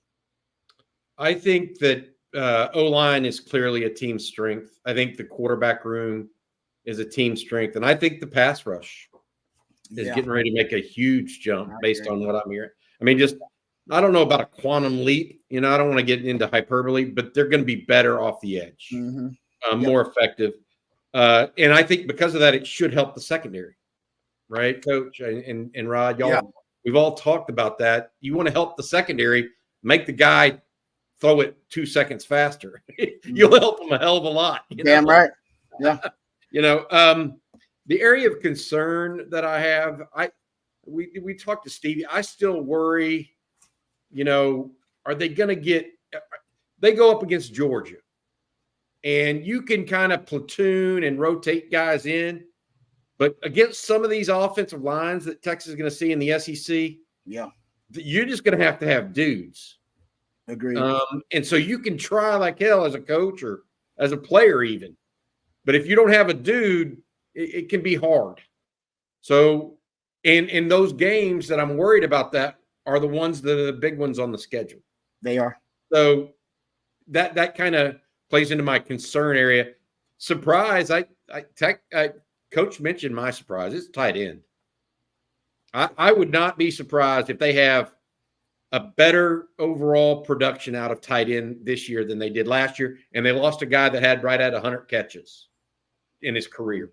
I think that O-line is clearly a team strength. I think the quarterback room is a team strength. And I think the pass rush is getting ready to make a huge jump based on what I'm hearing. I mean, I don't know about a quantum leap. I don't want to get into hyperbole, but they're going to be better off the edge, more effective. And I think because of that, it should help the secondary, right, Coach and Rod? We've all talked about that. You want to help the secondary, make the guy throw it 2 seconds faster. You'll help them a hell of a lot. Damn right. Yeah. The area of concern that I have, we talked to Stevie. I still worry, are they going to they go up against Georgia, and you can kind of platoon and rotate guys in, but against some of these offensive lines that Texas is going to see in the SEC, you're just going to have dudes. Agreed. And so you can try like hell as a coach or as a player even, but if you don't have a dude, it can be hard. So in those games that I'm worried about that are the ones that are the big ones on the schedule. They are. So that kind of plays into my concern area. Surprise, Coach mentioned my surprise. It's tight end. I would not be surprised if they have a better overall production out of tight end this year than they did last year. And they lost a guy that had right at 100 catches in his career.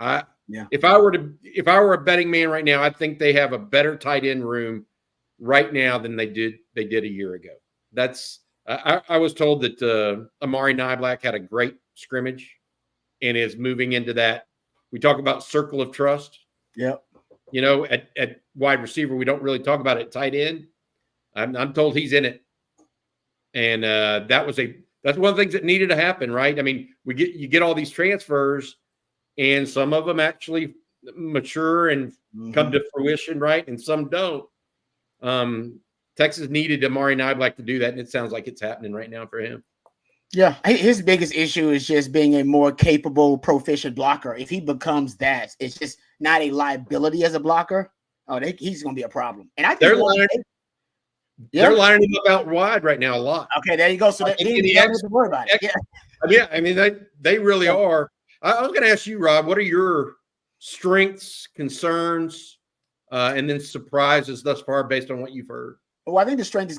If I were a betting man right now, I think they have a better tight end room right now than they did a year ago. That's I was told that Amari Niblack had a great scrimmage and is moving into that. We talk about circle of trust. Yep. At wide receiver, we don't really talk about it at tight end. I'm told he's in it, and that's one of the things that needed to happen, right? I mean, you get all these transfers, and some of them actually mature and come to fruition, right? And some don't. Texas needed Amari Niblack to do that, and it sounds like it's happening right now for him. Yeah, his biggest issue is just being a more capable, proficient blocker. If he becomes that, it's just not a liability as a blocker. He's going to be a problem. And I think they're lining him up out wide right now a lot. Okay, there you go. So you don't have to worry about it. Yeah, I mean they really are. I was going to ask you, Rob, what are your strengths, concerns, and then surprises thus far based on what you've heard? Well, I think the strength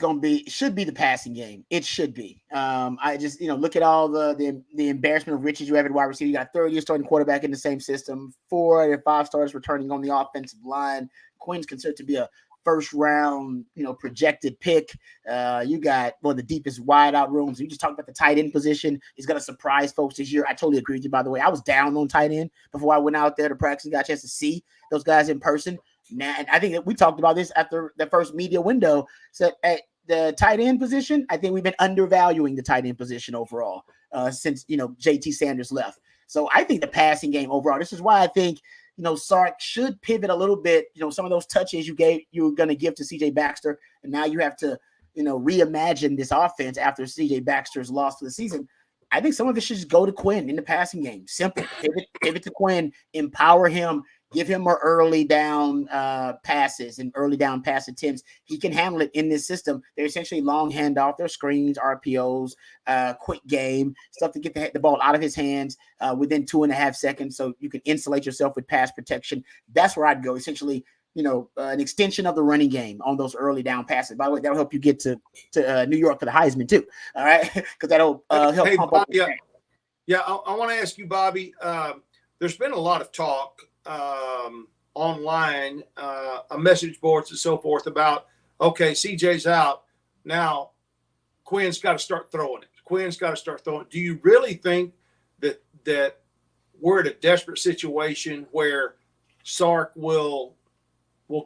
should be the passing game. It should be. I just, look at all the embarrassment of riches you have at wide receiver. You got a third-year starting quarterback in the same system, 4 out of 5 starters returning on the offensive line. Quinn's considered to be a first-round, projected pick. You got one of the deepest wide-out rooms. You just talked about the tight end position. It's going to surprise folks this year. I totally agree with you, by the way. I was down on tight end before I went out there to practice and got a chance to see those guys in person. Now, and I think that we talked about this after the first media window. So at the tight end position, I think we've been undervaluing the tight end position overall since, JT Sanders left. So I think the passing game overall, this is why I think, Sark should pivot a little bit. Some of those touches you were going to give to CJ Baxter. And now you have to, reimagine this offense after CJ Baxter's loss for the season. I think some of it should just go to Quinn in the passing game. Simple. Pivot to Quinn, empower him, give him more early down passes and early down pass attempts. He can handle it in this system. They're essentially long handoff, their screens, RPOs, quick game, stuff to get the ball out of his hands within 2.5 seconds so you can insulate yourself with pass protection. That's where I'd go. Essentially, an extension of the running game on those early down passes. By the way, that'll help you get to New York for the Heisman too. All right, because that'll help pump up. Yeah. I want to ask you, Bobby. There's been a lot of talk online, on message boards and so forth about, okay, CJ's out now. Quinn's got to start throwing it. Do you really think that we're in a desperate situation where Sark will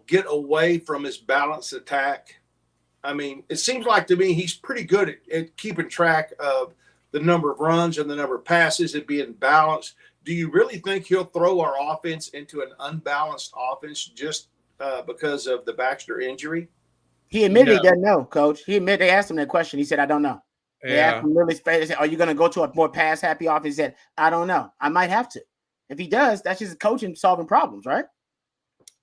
get away from his balanced attack? I mean, it seems like to me he's pretty good at keeping track of the number of runs and the number of passes and being balanced. Do you really think he'll throw our offense into an unbalanced offense just because of the Baxter injury? He admitted he doesn't know, Coach. They asked him that question. He said, I don't know. They asked him really straight. They said, are you going to go to a more pass-happy offense? He said, I don't know. I might have to. If he does, that's just coaching solving problems, right?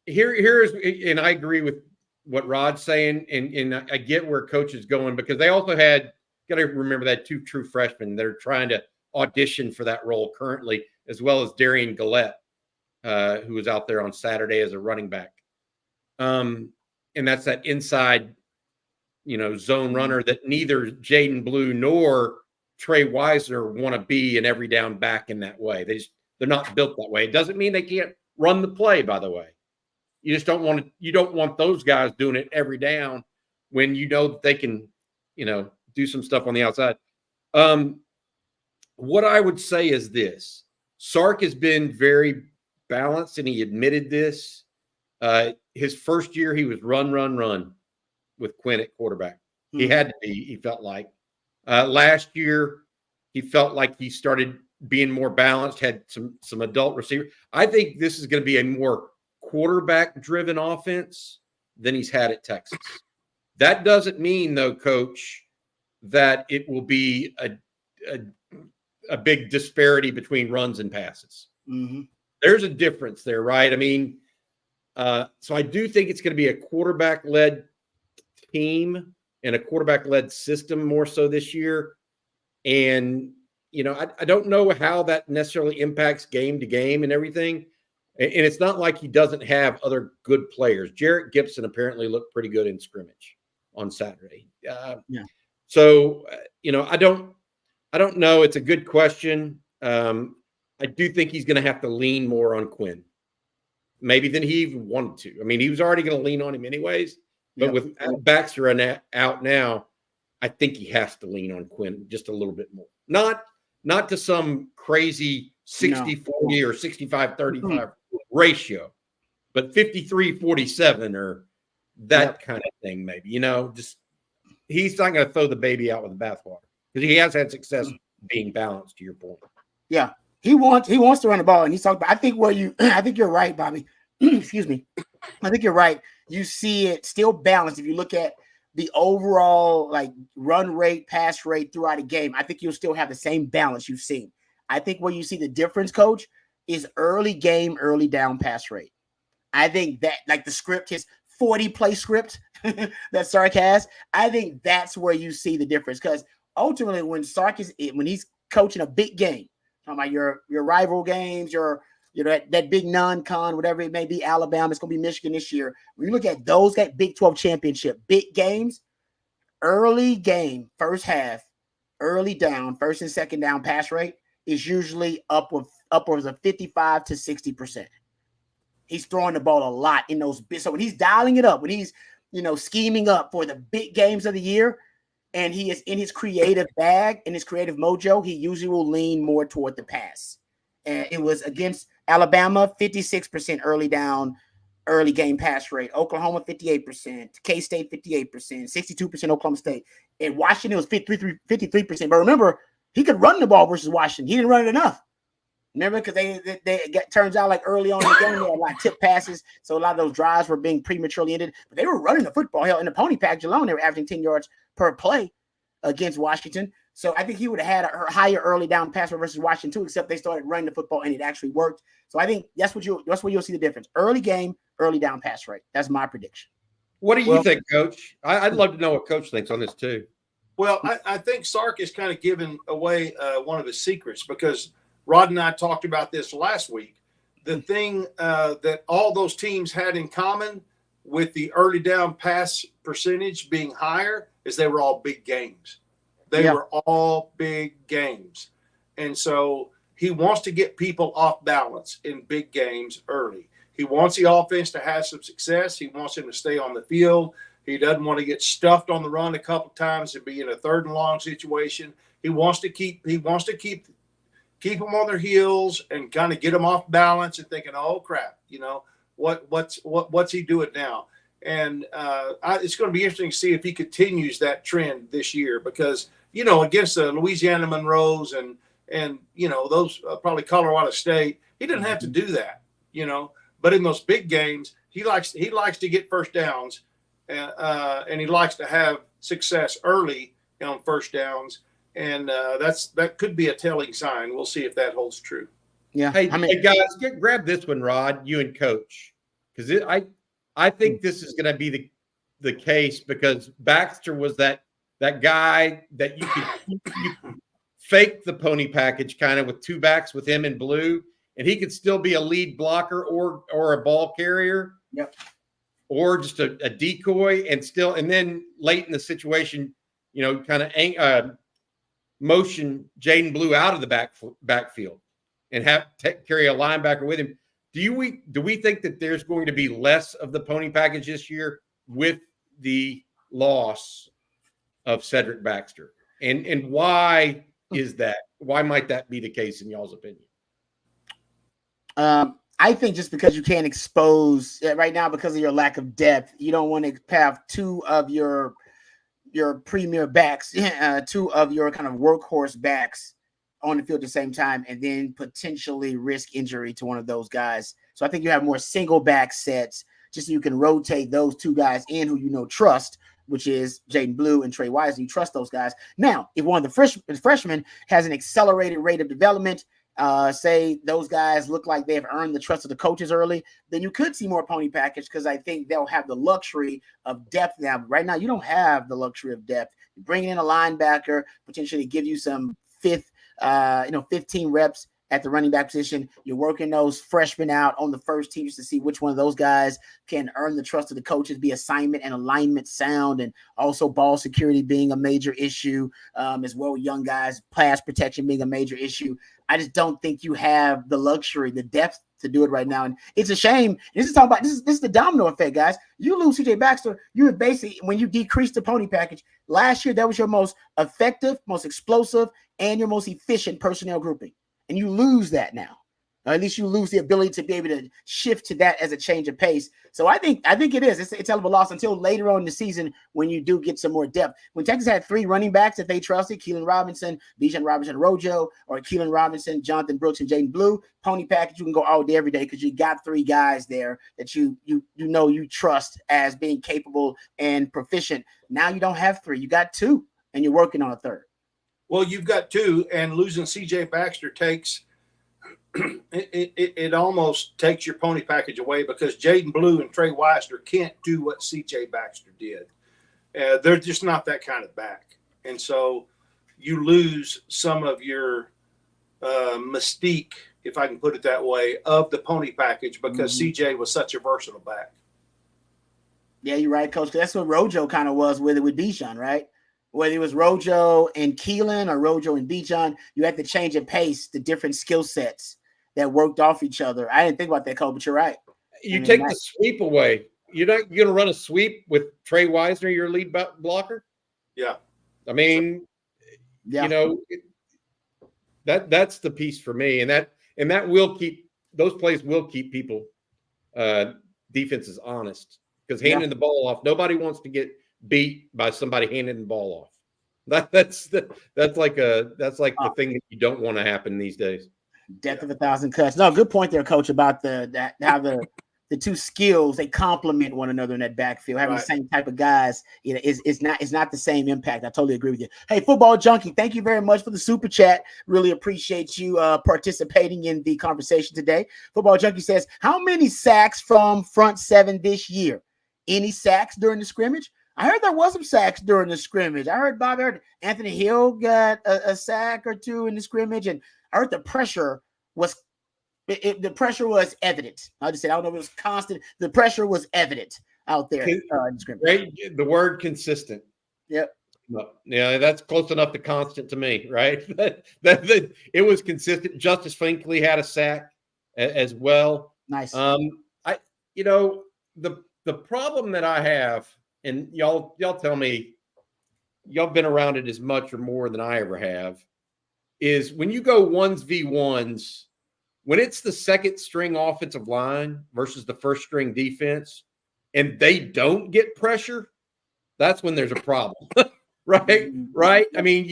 Here's, and I agree with what Rod's saying, and I get where Coach is going, because they also got to remember that 2 true freshmen that are trying to audition for that role currently, as well as Darian Gillette, who was out there on Saturday as a running back. And that's that inside, zone runner that neither Jaden Blue nor Trey Weiser want to be an every down back in that way. They're not built that way. It doesn't mean they can't run the play, by the way. You just don't want those guys doing it every down when that they can, do some stuff on the outside. What I would say is this: Sark has been very balanced, and he admitted this. His first year, he was run with Quinn at quarterback. Mm-hmm. He had to be, he felt like. Last year, he felt like he started being more balanced, had some adult receivers. I think this is going to be a more quarterback-driven offense than he's had at Texas. That doesn't mean, though, Coach, that it will be a big disparity between runs and passes. Mm-hmm. There's a difference there, right? I mean, so I do think it's going to be a quarterback-led team and a quarterback-led system more so this year. And, I don't know how that necessarily impacts game to game and everything. And it's not like he doesn't have other good players. Jarrett Gibson apparently looked pretty good in scrimmage on Saturday. So, I don't know. It's a good question. I do think he's going to have to lean more on Quinn, maybe than he even wanted to. I mean, he was already going to lean on him anyways, but with Baxter out now, I think he has to lean on Quinn just a little bit more. Not to some crazy 60-40 or 65-35 ratio, but 53-47 or that kind of thing, maybe. Just he's not going to throw the baby out with the bathwater because he has had success being balanced, to your point. Yeah. He wants to run the ball, and he's talking about. I think you're right, Bobby. Excuse me. I think you're right. You see it still balanced. If you look at the overall run rate, pass rate throughout a game, I think you'll still have the same balance you've seen. I think where you see the difference, Coach, is early game, early down pass rate. I think that the script, his 40-play script that Sark has, I think that's where you see the difference. Because ultimately, when Sark when he's coaching a big game, talking about your rival games, that big non-con, whatever it may be, Alabama, it's going to be Michigan this year. When you look at those Big 12 championship big games, early game, first half, early down, first and second down pass rate is usually upwards of 55 to 60%. He's throwing the ball a lot in those big. So when he's dialing it up, when he's scheming up for the big games of the year, and he is in his creative bag, in his creative mojo, he usually will lean more toward the pass. And it was against Alabama, 56% early game pass rate. Oklahoma, 58%. K-State, 58%. 62% Oklahoma State. And Washington was 53%. But remember, he could run the ball versus Washington. He didn't run it enough. Remember, because they turns out early on in the game, they had a lot of tip passes. So a lot of those drives were being prematurely ended. But they were running the football. Hell, in the pony package alone, they were averaging 10 yards per play against Washington. So I think he would have had a higher early down pass rate versus Washington too, except they started running the football and it actually worked. So I think that's where you'll see the difference. Early game, early down pass rate. That's my prediction. What do you think, Coach? I'd love to know what Coach thinks on this too. Well, I think Sark is kind of giving away one of his secrets, because Rod and I talked about this last week. The thing that all those teams had in common with the early down pass percentage being higher is they were all big games. They were all big games. And so he wants to get people off balance in big games early. He wants the offense to have some success. He wants them to stay on the field. He doesn't want to get stuffed on the run a couple of times and be in a third and long situation. He wants to keep them on their heels and kind of get them off balance and thinking, oh crap, what's he doing now? And it's going to be interesting to see if he continues that trend this year, because against the Louisiana Monroes and those probably Colorado State, he didn't have to do that, But in those big games, he likes to get first downs, and he likes to have success early on first downs, and that could be a telling sign. We'll see if that holds true. Yeah. Hey, guys, grab this one, Rod, you and Coach, because I think this is going to be the case, because Baxter was that guy that you could fake the pony package kind of with two backs with him in blue, and he could still be a lead blocker or a ball carrier. Yep. Or just a decoy, and then late in the situation, kind of motion Jaden Blue out of the backfield and carry a linebacker with him. Do we think that there's going to be less of the pony package this year with the loss of Cedric Baxter? And why is that? Why might that be the case in y'all's opinion? I think just because you can't expose right now because of your lack of depth, you don't want to have two of your premier backs, two of your kind of workhorse backs on the field at the same time, and then potentially risk injury to one of those guys. So I think you have more single back sets, just so you can rotate those two guys in who trust, which is Jaden Blue and Trey Wise. You trust those guys. Now, if one of the freshmen has an accelerated rate of development, say those guys look like they have earned the trust of the coaches early, then you could see more pony package, because I think they'll have the luxury of depth now. Right now, you don't have the luxury of depth. Bringing in a linebacker, potentially give you some fifth 15 reps at the running back position. You're working those freshmen out on the first teams to see which one of those guys can earn the trust of the coaches, be assignment and alignment sound, and also ball security being a major issue, as well. Young guys, pass protection being a major issue. I just don't think you have the luxury, the depth to do it right now. And it's a shame. This is the domino effect, guys. You lose CJ Baxter, you have basically, when you decrease the pony package, last year that was your most effective, most explosive, and your most efficient personnel grouping. And you lose that now. Or at least you lose the ability to be able to shift to that as a change of pace. So I think it is. It's a hell of a loss until later on in the season when you do get some more depth. When Texas had 3 running backs that they trusted, Keelan Robinson, Bijan Robinson, Rojo, or Keelan Robinson, Jonathan Brooks, and Jaden Blue, pony package, you can go all day, every day, because you got 3 guys there that you trust as being capable and proficient. Now you don't have 3. You got 2, and you're working on a 3rd. Well, you've got 2, and losing CJ Baxter takes it almost takes your pony package away, because Jaden Blue and Trey Weister can't do what CJ Baxter did. They're just not that kind of back. And so you lose some of your mystique, if I can put it that way, of the pony package, because CJ was such a versatile back. Yeah, you're right, Coach. That's what Rojo kind of was with Bijan, right? Whether it was Rojo and Keelan or Rojo and Bijan, you had to change at pace the different skill sets that worked off each other. I didn't think about that, Cole, but you're right. You take the sweep away. You're going to run a sweep with Trey Wisner, your lead blocker? Yeah. I mean, that's the piece for me. And that will keep – those plays will keep people defenses honest, because handing the ball off, nobody wants to get beat by somebody handing the ball off. That's like the thing that you don't want to happen these days. Death of 1,000 cuts. No, good point there, Coach, about how the 2 skills, they complement one another in that backfield. Having the same type of guys, is not the same impact. I totally agree with you. Hey, Football Junkie, thank you very much for the super chat. Really appreciate you participating in the conversation today. Football Junkie says, how many sacks from front 7 this year? Any sacks during the scrimmage? I heard there was some sacks during the scrimmage. I heard Anthony Hill got a sack or 2 in the scrimmage, and I heard the pressure was evident. I'll just say, I don't know if it was constant. The pressure was evident out there in the scrimmage. Right? The word consistent. Yep. Yeah, that's close enough to constant to me, right? that it was consistent. Justice Finkley had a sack as well. Nice. The problem that I have, and y'all tell me, y'all been around it as much or more than I ever have, is when you go 1v1s, when it's the second string offensive line versus the first string defense, and they don't get pressure, that's when there's a problem, right? Right. I mean,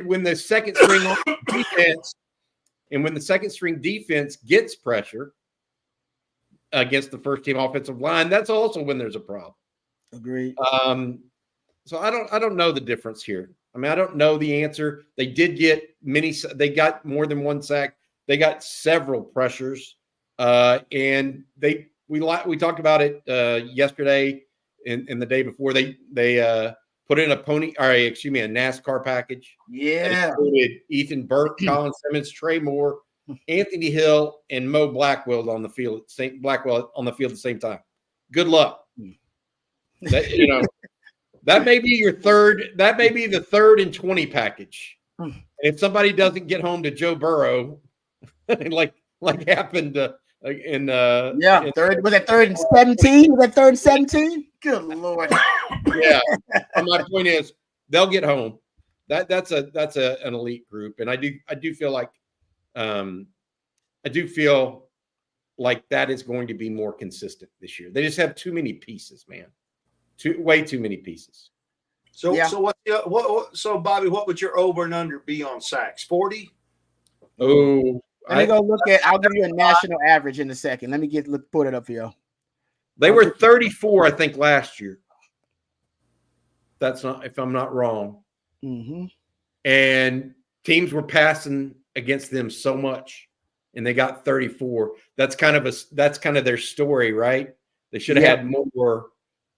when the second string defense gets pressure against the first team offensive line, that's also when there's a problem. Agreed. So I don't know the difference here. I mean, I don't know the answer. They did get they got more than 1 sack. They got several pressures. And we talked about it yesterday and the day before. They put in a NASCAR package. Yeah. Included Ethan Burke, Colin Simmons, Trey Moore, Anthony Hill, and Mo Blackwell on the field at the same time. Good luck. That may be your third. That may be the 3rd and 20 package. If somebody doesn't get home to Joe Burrow, like happened third, was that 3rd and 17? Was that 3rd and 17? Good Lord. Yeah. And my point is, they'll get home. That's an elite group, and I do feel like that is going to be more consistent this year. They just have too many pieces, man. Way too many pieces. So Bobby, what would your over and under be on sacks? 40? Oh, let me go look at. I'll give you a national average in a second. Let me put it up for you. They were 34, I think, last year. That's not, if I'm not wrong. Mm-hmm. And teams were passing against them so much, and they got 34. That's kind of their story, right? They should have had more,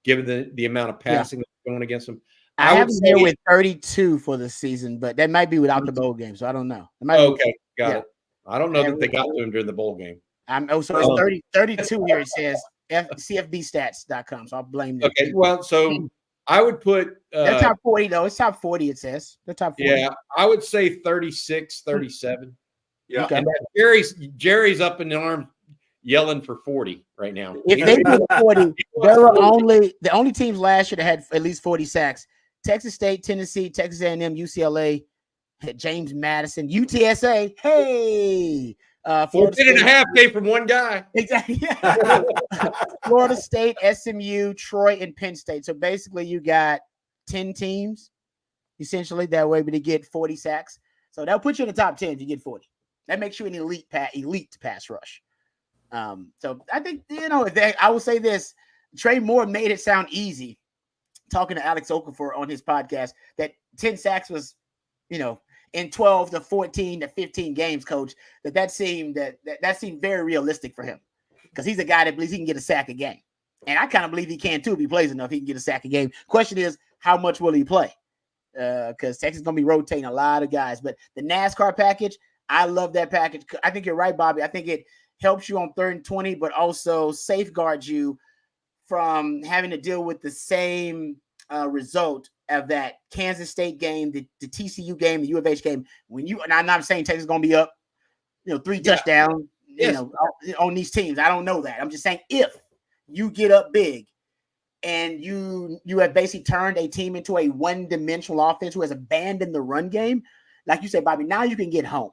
given the amount of passing that's going against them. I would have him say here with 32 for the season, but that might be without the bowl game, so I don't know. It might be, okay, got yeah. it. I don't know that they got to him during the bowl game. So it's 32 here. It says cfbstats.com. So I'll blame them. Okay, well, so I would put they're top 40 though. It's top 40. It says they're top 40. Yeah, I would say 36, 37. Yeah. Okay. And Jerry's up in the arms yelling for 40 right now. If they put 40, there were the only teams last year that had at least 40 sacks: Texas State, Tennessee, Texas A&M, UCLA, James Madison, UTSA. Hey, Florida 14.5 came from one guy. Exactly. Florida State, SMU, Troy, and Penn State. So basically, you got 10 teams essentially that were able to get 40 sacks. So that'll put you in the top 10 if you get 40. That makes you an elite pass rush. So I think, I will say this: Trey Moore made it sound easy. Talking to Alex Okafor on his podcast, that 10 sacks was, in 12 to 14 to 15 games, coach, that seemed very realistic for him, because he's a guy that believes he can get a sack a game. And I kind of believe he can too. If he plays enough, he can get a sack a game. Question is, how much will he play? Because Texas is going to be rotating a lot of guys. But the NASCAR package, I love that package. I think you're right, Bobby. I think it helps you on 3rd and 20, but also safeguards you from having to deal with the same result of that Kansas State game, the TCU game, the U of H game. And I'm not saying Texas is going to be up, 3 touchdowns, on these teams. I don't know that. I'm just saying, if you get up big and you have basically turned a team into a one-dimensional offense who has abandoned the run game, like you said, Bobby, now you can get home.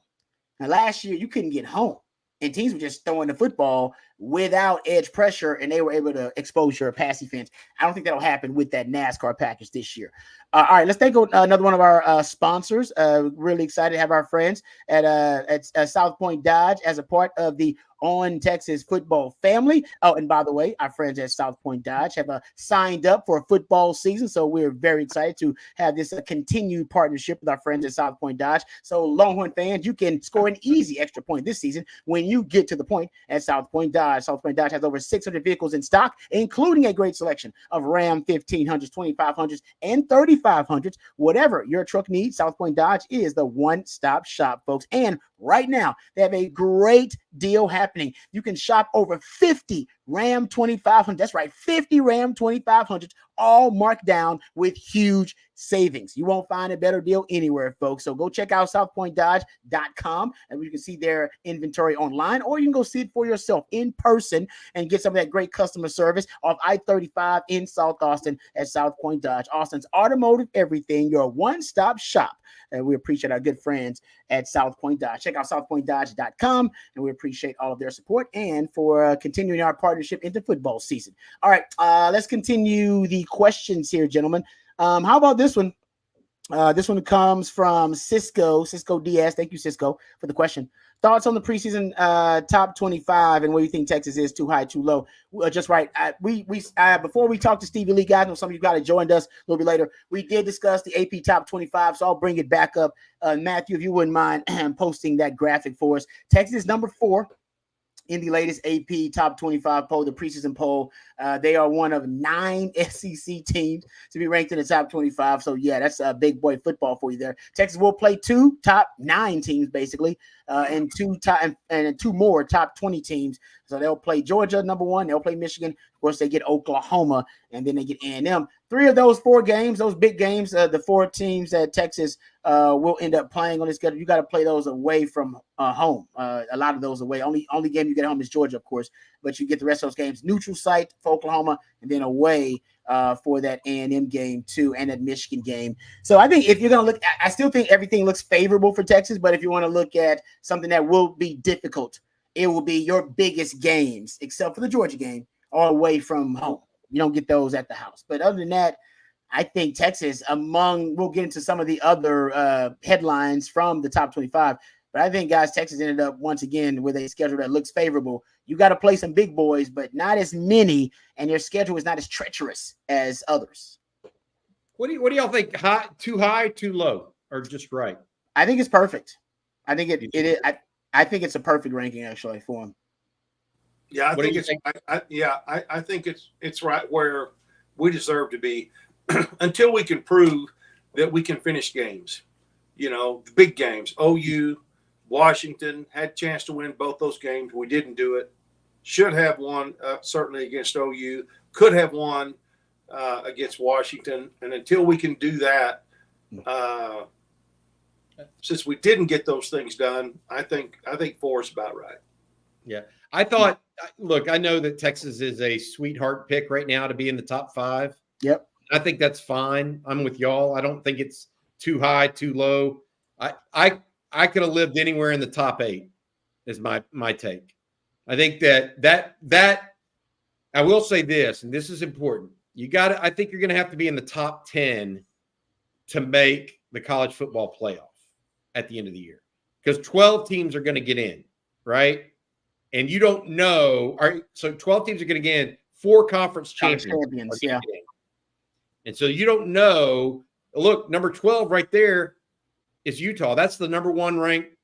Now, last year you couldn't get home, and teams were just throwing the football without edge pressure, and they were able to expose your pass defense. I don't think that'll happen with that NASCAR package this year. All right, let's take another one of our sponsors. Really excited to have our friends at South Point Dodge as a part of the On Texas football family. Oh, and by the way, our friends at South Point Dodge have signed up for a football season, so we're very excited to have this continued partnership with our friends at South Point Dodge. So Longhorn fans, you can score an easy extra point this season when you get to the point at South Point Dodge. South Point Dodge has over 600 vehicles in stock, including a great selection of Ram 1500s, 2500s, and 3500s. Whatever your truck needs, South Point Dodge is the one-stop shop, folks. And right now, they have a great deal happening. You can shop over 50 Ram 2500. That's right, 50 Ram 2500s, all marked down with huge savings. You won't find a better deal anywhere, folks. So go check out southpointdodge.com, and you can see their inventory online, or you can go see it for yourself in person and get some of that great customer service off I-35 in South Austin at South Point Dodge. Austin's automotive everything, your one-stop shop. And we appreciate our good friends at South Point Dodge. Check out southpointdodge.com, and we appreciate all of their support and for continuing our partnership into football season. All right, let's continue the questions here, gentlemen. How about this one? This one comes from Cisco Diaz. Thank you, Cisco, for the question. Thoughts on the preseason top 25 and where you think Texas is, too high, too low? Just right. Before we talk to Stevie Lee, guys, I know some of you guys joined us a little bit later. We did discuss the AP top 25, so I'll bring it back up. Matthew, if you wouldn't mind posting that graphic for us. Texas is number 4 in the latest AP top 25 poll, the preseason poll. They are one of 9 SEC teams to be ranked in the top 25. So, yeah, that's a big boy football for you there. Texas will play 2 top 9 teams, basically, and 2 more top 20 teams. So they'll play Georgia, number 1. They'll play Michigan. Of course, they get Oklahoma, and then they get A&M. 3 of those 4 games, those big games, the 4 teams that Texas will end up playing on this schedule, you got to play those away from home. A lot of those away. Only game you get at home is Georgia, of course, but you get the rest of those games neutral site for Oklahoma, and then away for that A&M game too, and that Michigan game. So I think if you're going to look, I still think everything looks favorable for Texas, but if you want to look at something that will be difficult, it will be your biggest games, except for the Georgia game, all away from home. You don't get those at the house. But other than that, I think Texas we'll get into some of the other headlines from the top 25. But I think, guys, Texas ended up once again with a schedule that looks favorable. You got to play some big boys, but not as many, and their schedule is not as treacherous as others. What do y'all think? Too high, too low, or just right? I think it's perfect. I think it is. I think it's a perfect ranking actually for him. Yeah, I think it's right where we deserve to be. until we can prove that we can finish games, the big games. OU, Washington had a chance to win both those games. We didn't do it. Should have won certainly against OU. Could have won against Washington. And until we can do that, since we didn't get those things done, I think 4 is about right. Yeah. I thought, look, I know that Texas is a sweetheart pick right now to be in the top 5. Yep. I think that's fine. I'm with y'all. I don't think it's too high, too low. I could have lived anywhere in the top 8 is my take. I think that I will say this, and this is important. I think you're going to have to be in the top 10 to make the college football playoff at the end of the year, because 12 teams are going to get in, right? And you don't know. So 12 teams are going to get in. 4 conference champions. Yeah. And so you don't know. Look, number 12 right there is Utah. That's the number 1 ranked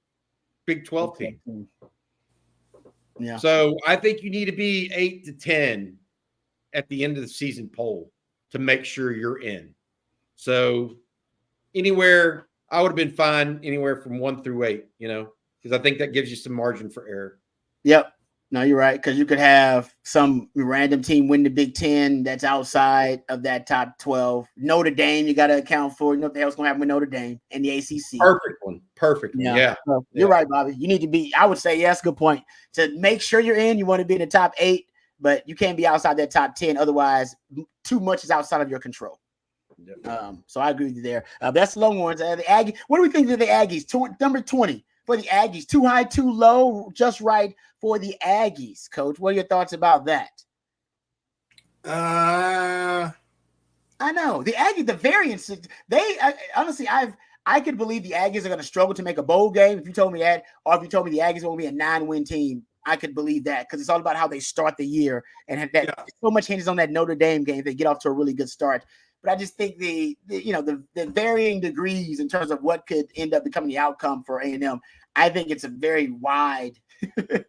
Big 12 team. Yeah. So I think you need to be 8 to 10 at the end of the season poll to make sure you're in. So anywhere, I would have been fine anywhere from 1 through 8, because I think that gives you some margin for error. Yep. No, you're right. Because you could have some random team win the Big 10 that's outside of that top 12. Notre Dame, you got to account for. You know what the hell's going to happen with Notre Dame and the ACC. Perfect one. Yeah. So you're right, Bobby. You need to be, I would say, yes, good point. To make sure you're in, you want to be in the top 8, but you can't be outside that top 10. Otherwise, too much is outside of your control. Yep. So I agree with you there. That's Longhorns. The Aggies. What do we think of the Aggies? Number 20 for the Aggies. Too high, too low, just right for the Aggies. Coach, what are your thoughts about that? I know the Aggies, the variance. Honestly, I could believe the Aggies are going to struggle to make a bowl game. If you told me that, or if you told me the Aggies will be a 9-win team, I could believe that, because it's all about how they start the year, and so much hinges on that Notre Dame game. They get off to a really good start. But I just think the varying degrees in terms of what could end up becoming the outcome for A&M, I think it's a very wide. To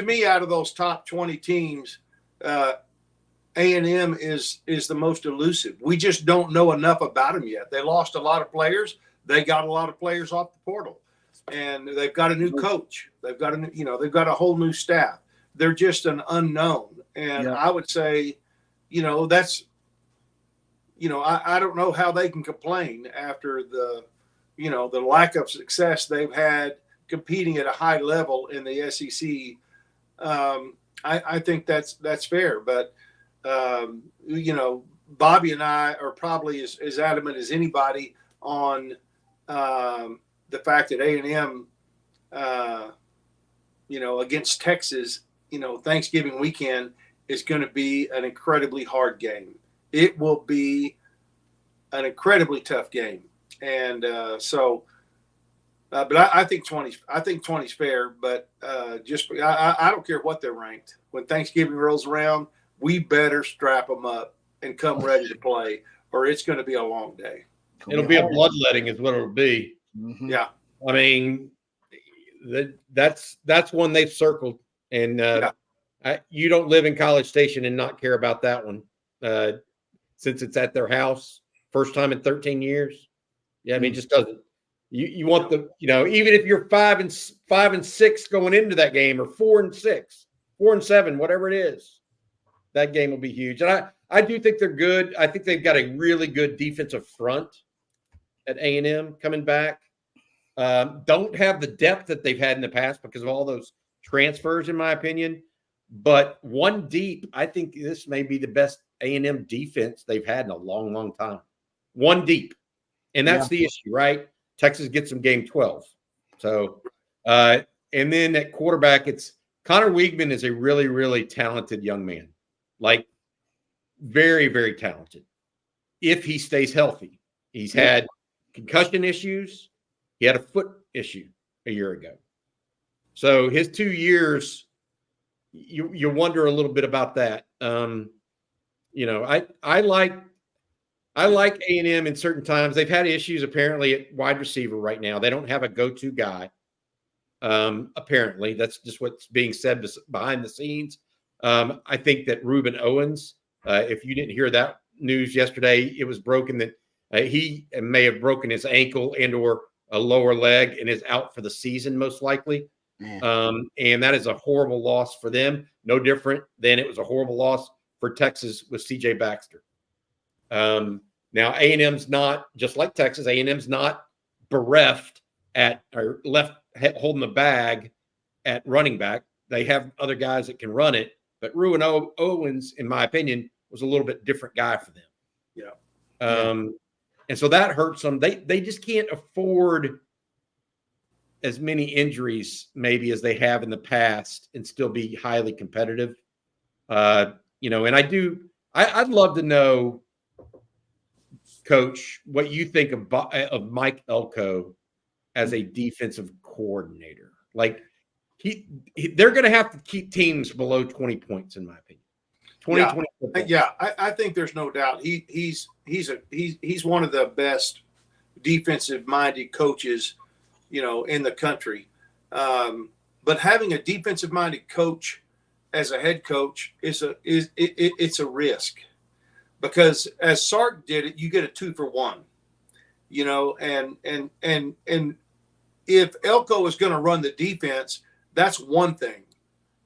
me, out of those top 20 teams, A&M is the most elusive. We just don't know enough about them yet. They lost a lot of players. They got a lot of players off the portal, and they've got a new coach. They've got a whole new staff. They're just an unknown, and I would say, that's, I don't know how they can complain after the lack of success they've had competing at a high level in the SEC. I think that's fair, but Bobby and I are probably as adamant as anybody on the fact that A&M, against Texas, Thanksgiving weekend is going to be an incredibly hard game. It will be an incredibly tough game. And but I think 20 is fair, but I don't care what they're ranked. When Thanksgiving rolls around, we better strap them up and come ready to play, or it's going to be a long day. It'll be a bloodletting is what it'll be. Mm-hmm. Yeah. I mean, that's one they've circled, and you don't live in College Station and not care about that one, since it's at their house, first time in 13 years. Yeah, I mean, it just doesn't. You want even if you're 5 and 6 going into that game, or 4 and 6, 4 and 7, whatever it is, that game will be huge. And I do think they're good. I think they've got a really good defensive front at A&M coming back. Don't have the depth that they've had in the past because of all those transfers, in my opinion. But one deep, I think this may be the best A&M defense they've had in a long, long time. One deep. And that's the issue, right? Texas gets them game 12. So, and then at quarterback, it's Connor Weigman is a really, really talented young man. Like, very, very talented. If he stays healthy. He's had concussion issues. He had a foot issue a year ago. So his 2 years, you wonder a little bit about that. I like A&M in certain times. They've had issues apparently at wide receiver right now. They don't have a go-to guy. Apparently, that's just what's being said behind the scenes. I think that Reuben Owens If you didn't hear that news yesterday, it was broken that he may have broken his ankle and or a lower leg and is out for the season, most likely. And that is a horrible loss for them. No different than it was a horrible loss for Texas with CJ Baxter. Now A&M's not, just like Texas, A&M's not bereft or left holding the bag at running back. They have other guys that can run it, but Ruin Owens, in my opinion, was a little bit different guy for them. Yeah. And so that hurts them. They just can't afford as many injuries maybe as they have in the past and still be highly competitive. And I'd love to know, Coach, what you think of Mike Elko as a defensive coordinator. Like they're going to have to keep teams below 20 points, in my opinion. 20 points. Yeah, I think there's no doubt he's one of the best defensive minded coaches, in the country. But having a defensive minded coach as a head coach it's a risk, because as Sark did it, you get a 2-for-1, and if Elko is going to run the defense, that's one thing.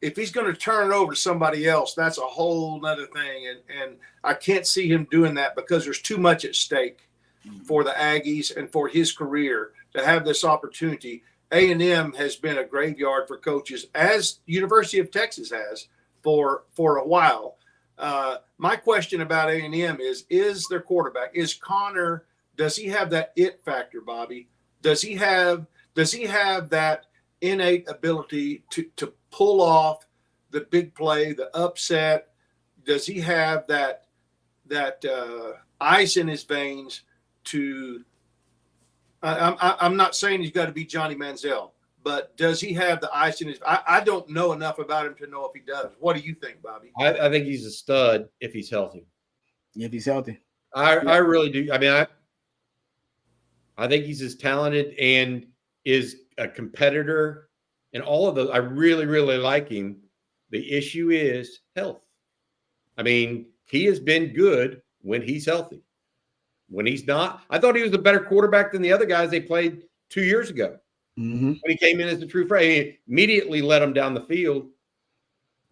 If he's going to turn it over to somebody else, that's a whole nother thing. And I can't see him doing that because there's too much at stake for the Aggies and for his career to have this opportunity. A&M has been a graveyard for coaches, as University of Texas has for a while. My question about A&M is their quarterback, is Connor, does he have that it factor, Bobby? Does he have that innate ability to pull off the big play, the upset? Does he have that ice in his veins to I'm not saying he's got to be Johnny Manziel, but does he have the ice in his? I don't know enough about him to know if he does. What do you think, Bobby? I think he's a stud if he's healthy. If he's healthy. I really do. I mean, I think he's as talented and is a competitor and all of those. I really, really like him. The issue is health. I mean, he has been good when he's healthy. When he's not, I thought he was a better quarterback than the other guys they played 2 years ago. Mm-hmm. When he came in as the true freshman, he immediately led them down the field.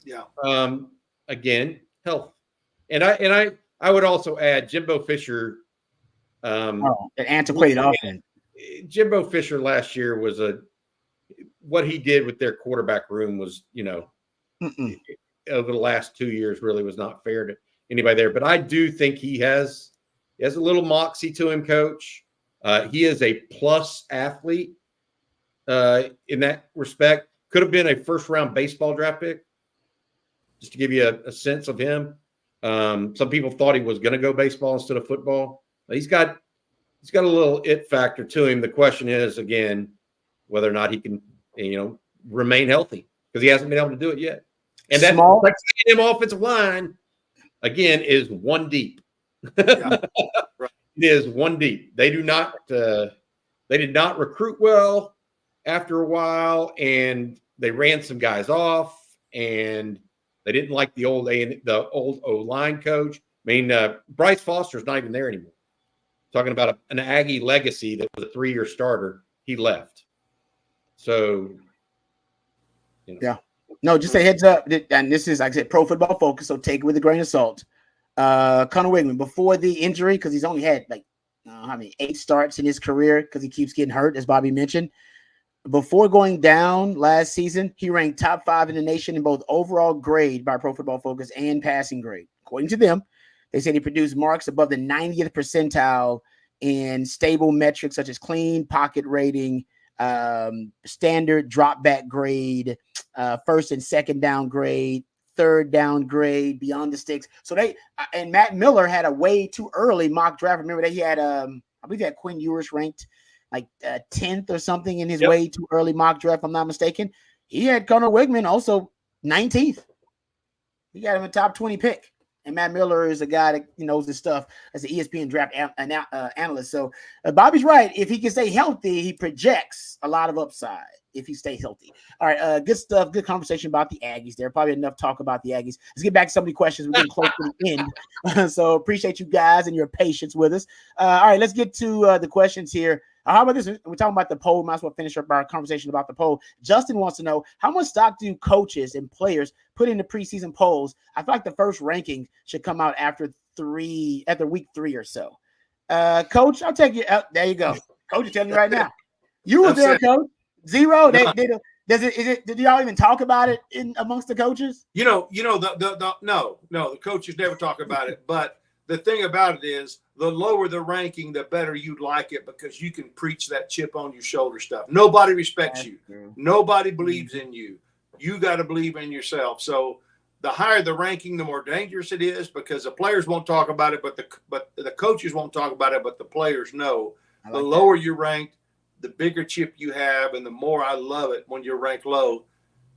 Yeah. Again, health. And I would also add Jimbo Fisher. An antiquated offense. Jimbo Fisher last year was what he did with their quarterback room was, over the last 2 years really was not fair to anybody there. But I do think he has a little moxie to him, Coach. He is a plus athlete in that respect. Could have been a first-round baseball draft pick, just to give you a sense of him. Some people thought he was going to go baseball instead of football. He's got a little it factor to him. The question is, again, whether or not he can, remain healthy, because he hasn't been able to do it yet. And that offensive line, again, is one deep. Yeah. Right. It is one deep. They did not recruit well after a while, and they ran some guys off, and they didn't like the old O-line coach. I mean, Bryce Foster's not even there anymore. Talking about an Aggie legacy that was a 3-year starter, he left. So, yeah. No, just a heads up, and this is, like I said, Pro Football Focus, so take it with a grain of salt. Connor Wigman, before the injury, because he's only had 8 starts in his career because he keeps getting hurt, as Bobby mentioned. Before going down last season, he ranked top 5 in the nation in both overall grade by Pro Football Focus and passing grade. According to them, they said he produced marks above the 90th percentile in stable metrics such as clean pocket rating, standard drop back grade, first and second down grade, third down grade, beyond the sticks. So and Matt Miller had a way too early mock draft. Remember that he had, I believe he had Quinn Ewers ranked like 10th or something in his way too early mock draft, if I'm not mistaken. He had Connor Wigman also 19th. He got him a top 20 pick. And Matt Miller is a guy that knows his stuff as an ESPN draft analyst. So Bobby's right. If he can stay healthy, he projects a lot of upside. if he stays healthy. All right, good stuff. Good conversation about the Aggies. There probably enough talk about the Aggies. Let's get back to some of the questions. We're getting close to the end, so appreciate you guys and your patience with us. All right, let's get to the questions here. How about this? We're talking about the poll. Might as well finish up our conversation about the poll. Justin wants to know, how much stock do coaches and players put into preseason polls? I feel like the first ranking should come out after week 3 or so. Coach, I'll take you out. There you go. Coach is telling you right now. You were there, Coach. 0. Did y'all even talk about it amongst the coaches? No, the coaches never talk about it. But the thing about it is, the lower the ranking, the better you'd like it, because you can preach that chip on your shoulder stuff. Nobody respects you. Nobody believes in you. You got to believe in yourself. So the higher the ranking, the more dangerous it is, because the players won't talk about it, but the coaches won't talk about it, but the players know. The lower you're ranked, the bigger chip you have, and the more I love it when you're ranked low.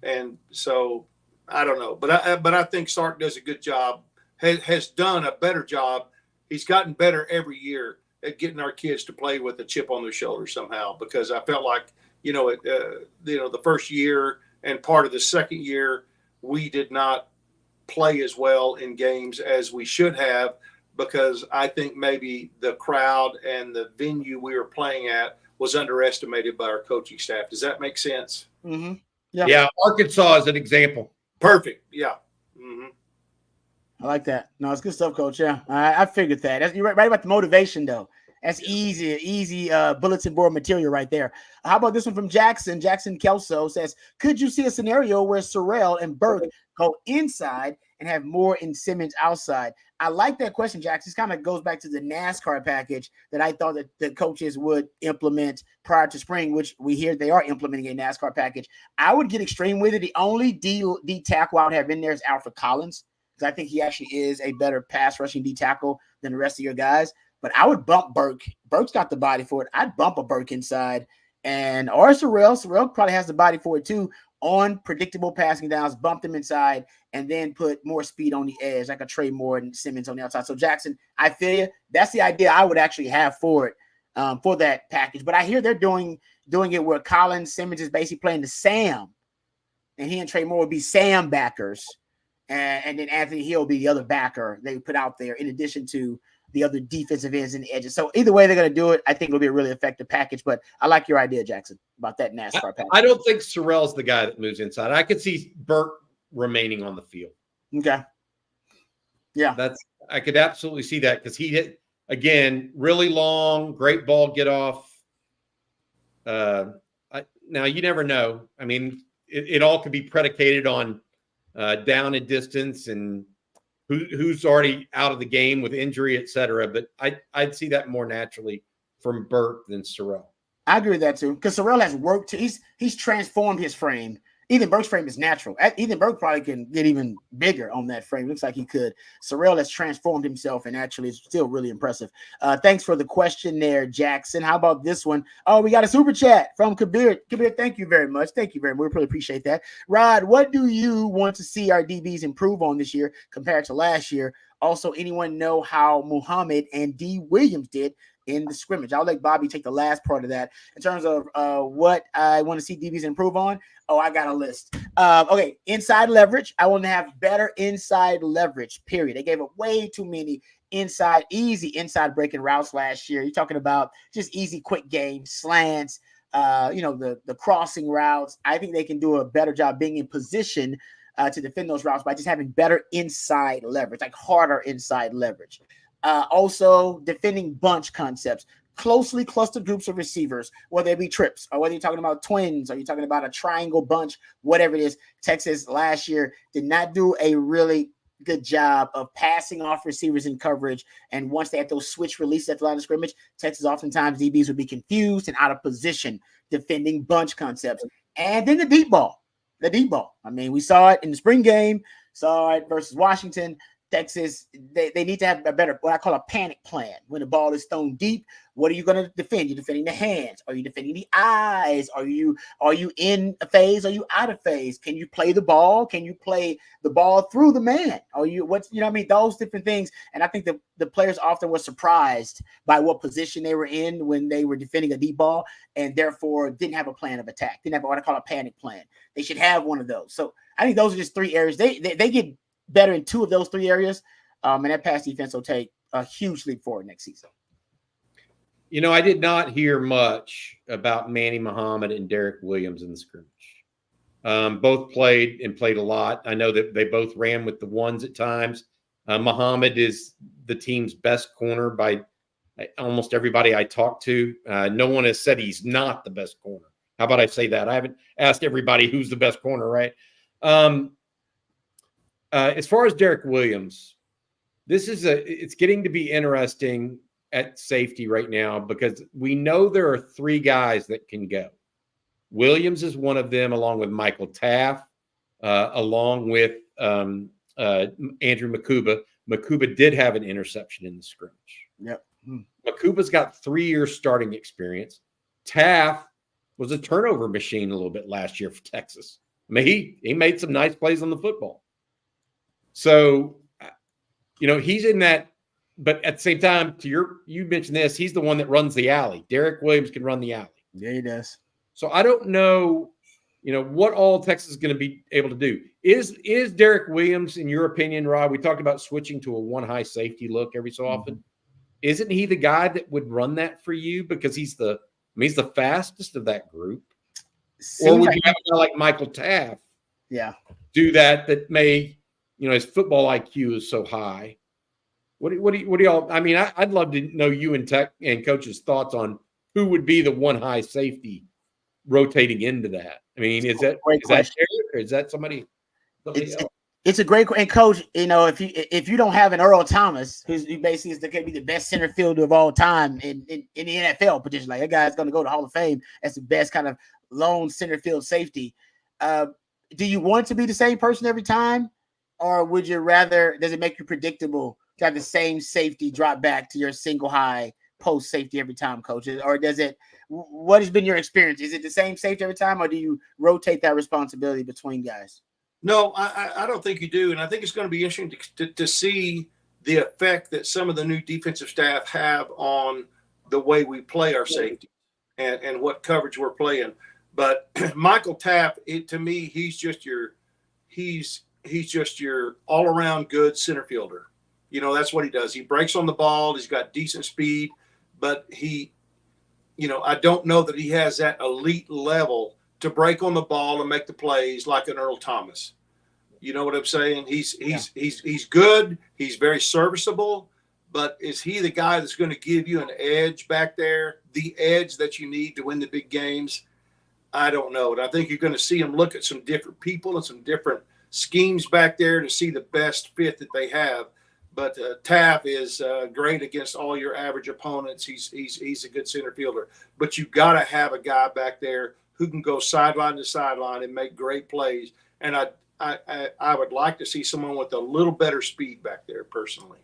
And so I don't know, but I think Sark does a good job, has done a better job. He's gotten better every year at getting our kids to play with a chip on their shoulder somehow, because I felt like, the first year and part of the second year, we did not play as well in games as we should have, because I think maybe the crowd and the venue we were playing at was underestimated by our coaching staff. Does that make sense? Mm-hmm. Yeah. Arkansas is an example. Perfect. Yeah. Mm-hmm. I like that. No, it's good stuff, Coach. Yeah, I figured that. You're right about the motivation, though. That's easy bulletin board material right there. How about this one from Jackson? Jackson Kelso says, could you see a scenario where Sorrell and Burke go inside and have Moore and Simmons outside? I like that question, Jackson. This kind of goes back to the NASCAR package that I thought that the coaches would implement prior to spring, which we hear they are implementing a NASCAR package. I would get extreme with it. The only D tackle I would have in there is Alfred Collins, because I think he actually is a better pass rushing D tackle than the rest of your guys. But I would bump Burke. Burke's got the body for it. I'd bump a Burke inside. Or Sorrell. Sorrell probably has the body for it too. On predictable passing downs, bump them inside, and then put more speed on the edge, like a Trey Moore and Simmons on the outside. So, Jackson, I feel you. That's the idea I would actually have for it, for that package. But I hear they're doing it where Collins, Simmons is basically playing the Sam, and he and Trey Moore would be Sam backers. And then Anthony Hill will be the other backer they put out there, in addition to the other defensive ends and edges. So either way they're going to do it, I think it'll be a really effective package. But I like your idea, Jackson, about that NASCAR package. I don't think Sorrell's the guy that moves inside. I could see Burke remaining on the field. Okay. Yeah. I could absolutely see that, because he hit, again, really long, great ball get off. Now, you never know. I mean, it all could be predicated on down and distance and who's already out of the game with injury, et cetera. But I'd see that more naturally from Burke than Sorrell. I agree with that too, because Sorrell has worked. He's transformed his frame. Ethan Burke's frame is natural. Ethan Burke probably can get even bigger on that frame. Looks like he could. Sorrell has transformed himself, and actually is still really impressive. Thanks for the question there, Jackson. How about this one? Oh, we got a super chat from Kabir. Kabir, thank you very much. Thank you very much. We really appreciate that. Rod, what do you want to see our DBs improve on this year compared to last year? Also, anyone know how Muhammad and D. Williams did in the scrimmage? I'll let Bobby take the last part of that. In terms of what I want to see DBs improve on, I got a list. Okay, inside leverage. I want to have better inside leverage, period. They gave up way too many easy inside breaking routes last year. You're talking about just easy, quick game, slants, the crossing routes. I think they can do a better job being in position to defend those routes by just having better inside leverage, like harder inside leverage. Also, defending bunch concepts, closely clustered groups of receivers, whether it be trips or whether you're talking about twins or you're talking about a triangle bunch, whatever it is. Texas last year did not do a really good job of passing off receivers in coverage. And once they had those switch releases at the line of scrimmage, Texas oftentimes DBs would be confused and out of position defending bunch concepts. And then the deep ball. I mean, we saw it in the spring game, saw it versus Washington. Texas, they need to have a better, what I call a panic plan. When the ball is thrown deep, what are you going to defend? You're defending the hands. Are you defending the eyes? Are you in a phase? Are you out of phase? Can you play the ball? Can you play the ball through the man? Are you what's you know what I mean? Those different things. And I think the players often were surprised by what position they were in when they were defending a deep ball, and therefore didn't have a plan of attack. Didn't have what I call a panic plan. They should have one of those. So I think those are just three areas. They get better in two of those three areas, and that pass defense will take a huge leap forward next season. You know, I did not hear much about Manny Muhammad and Derek Williams in the scrimmage. Both played a lot. I know that they both ran with the ones at times. Muhammad is the team's best corner by almost everybody I talked to. No one has said he's not the best corner. How about I say that? I haven't asked everybody who's the best corner, right? As far as Derek Williams, it's getting to be interesting at safety right now because we know there are three guys that can go. Williams is one of them, along with Michael Taft, along with Andrew Makuba. Makuba did have an interception in the scrimmage. Yep. Makuba's got 3 years starting experience. Taft was a turnover machine a little bit last year for Texas. I mean, he made some nice plays on the football. So, you know, he's in that, but at the same time, you mentioned this, he's the one that runs the alley. Derek Williams can run the alley. Yeah, he does. So I don't know, you know, what all Texas is going to be able to do. Is Derek Williams, in your opinion, Rob, we talked about switching to a one high safety look every so often. Mm-hmm. Isn't he the guy that would run that for you because he's the fastest of that group? Or would you have a guy like Michael Taft do that may, you know, his football IQ is so high? What do y'all? I mean, I'd love to know you and Tech and coach's thoughts on who would be the one high safety rotating into that. I mean, is that Derek, or is that somebody else? It's a great and coach. You know, if you don't have an Earl Thomas, who basically is going to be the best center fielder of all time in the NFL, potentially, like that guy's going to go to Hall of Fame as the best kind of lone center field safety. Do you want to be the same person every time, or would you rather? Does it make you predictable to have the same safety drop back to your single high post safety every time, coach? Or does it? What has been your experience? Is it the same safety every time, or do you rotate that responsibility between guys? No, I don't think you do. And I think it's going to be interesting to see the effect that some of the new defensive staff have on the way we play our safety and what coverage we're playing. But Michael Taft, to me, he's just your all around good center fielder. You know, that's what he does. He breaks on the ball. He's got decent speed, but I don't know that he has that elite level to break on the ball and make the plays like an Earl Thomas. You know what I'm saying? He's good. He's very serviceable, but is he the guy that's going to give you an edge back there, the edge that you need to win the big games? I don't know. And I think you're going to see him look at some different people and some different schemes back there to see the best fit that they have. But Taft is great against all your average opponents. He's a good center fielder. But you've got to have a guy back there who can go sideline to sideline and make great plays. And I would like to see someone with a little better speed back there personally.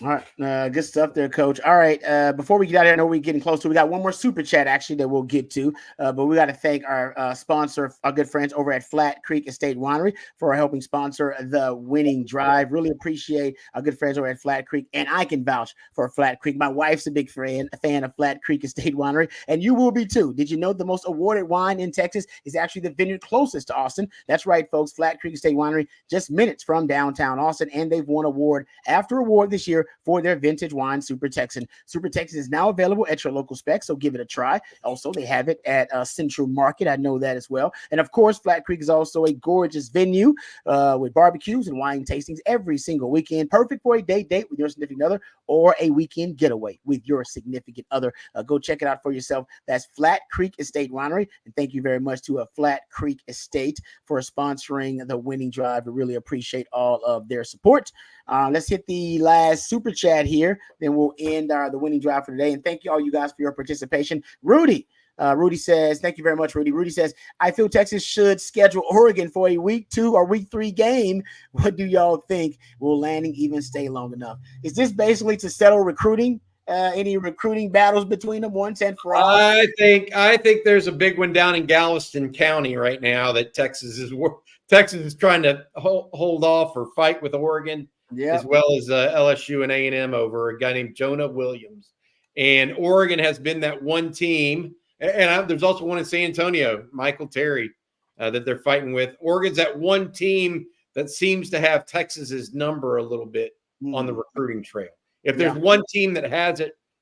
All right. Good stuff there, Coach. All right. Before we get out of here, I know we're getting close to, we got one more super chat actually that we'll get to, but we got to thank our sponsor, our good friends over at Flat Creek Estate Winery for helping sponsor the winning drive. Really appreciate our good friends over at Flat Creek, and I can vouch for Flat Creek. My wife's a big fan of Flat Creek Estate Winery, and you will be too. Did you know the most awarded wine in Texas is actually the vineyard closest to Austin? That's right, folks. Flat Creek Estate Winery, just minutes from downtown Austin, and they've won award after award this year for their vintage wine, Super Texan. Super Texan is now available at your local spec, so give it a try. Also, they have it at Central Market. I know that as well. And of course, Flat Creek is also a gorgeous venue with barbecues and wine tastings every single weekend. Perfect for a date with your significant other or a weekend getaway with your significant other. Go check it out for yourself. That's Flat Creek Estate Winery. And thank you very much to Flat Creek Estate for sponsoring the winning drive. We really appreciate all of their support. Let's hit the last super chat here. Then we'll end the winning drive for today. And thank you all you guys for your participation. Rudy, Rudy says, thank you very much, Rudy. Rudy says, I feel Texas should schedule Oregon for a week 2 or week 3 game. What do y'all think? Will Lanning even stay long enough? Is this basically to settle recruiting? Any recruiting battles between them once and for all? I think there's a big one down in Galveston County right now that Texas is trying to hold off or fight with Oregon, as well as LSU and A&M over a guy named Jonah Williams. And Oregon has been that one team, and there's also one in San Antonio, Michael Terry, that they're fighting with. Oregon's that one team that seems to have Texas's number a little bit on the recruiting trail. If there's one team that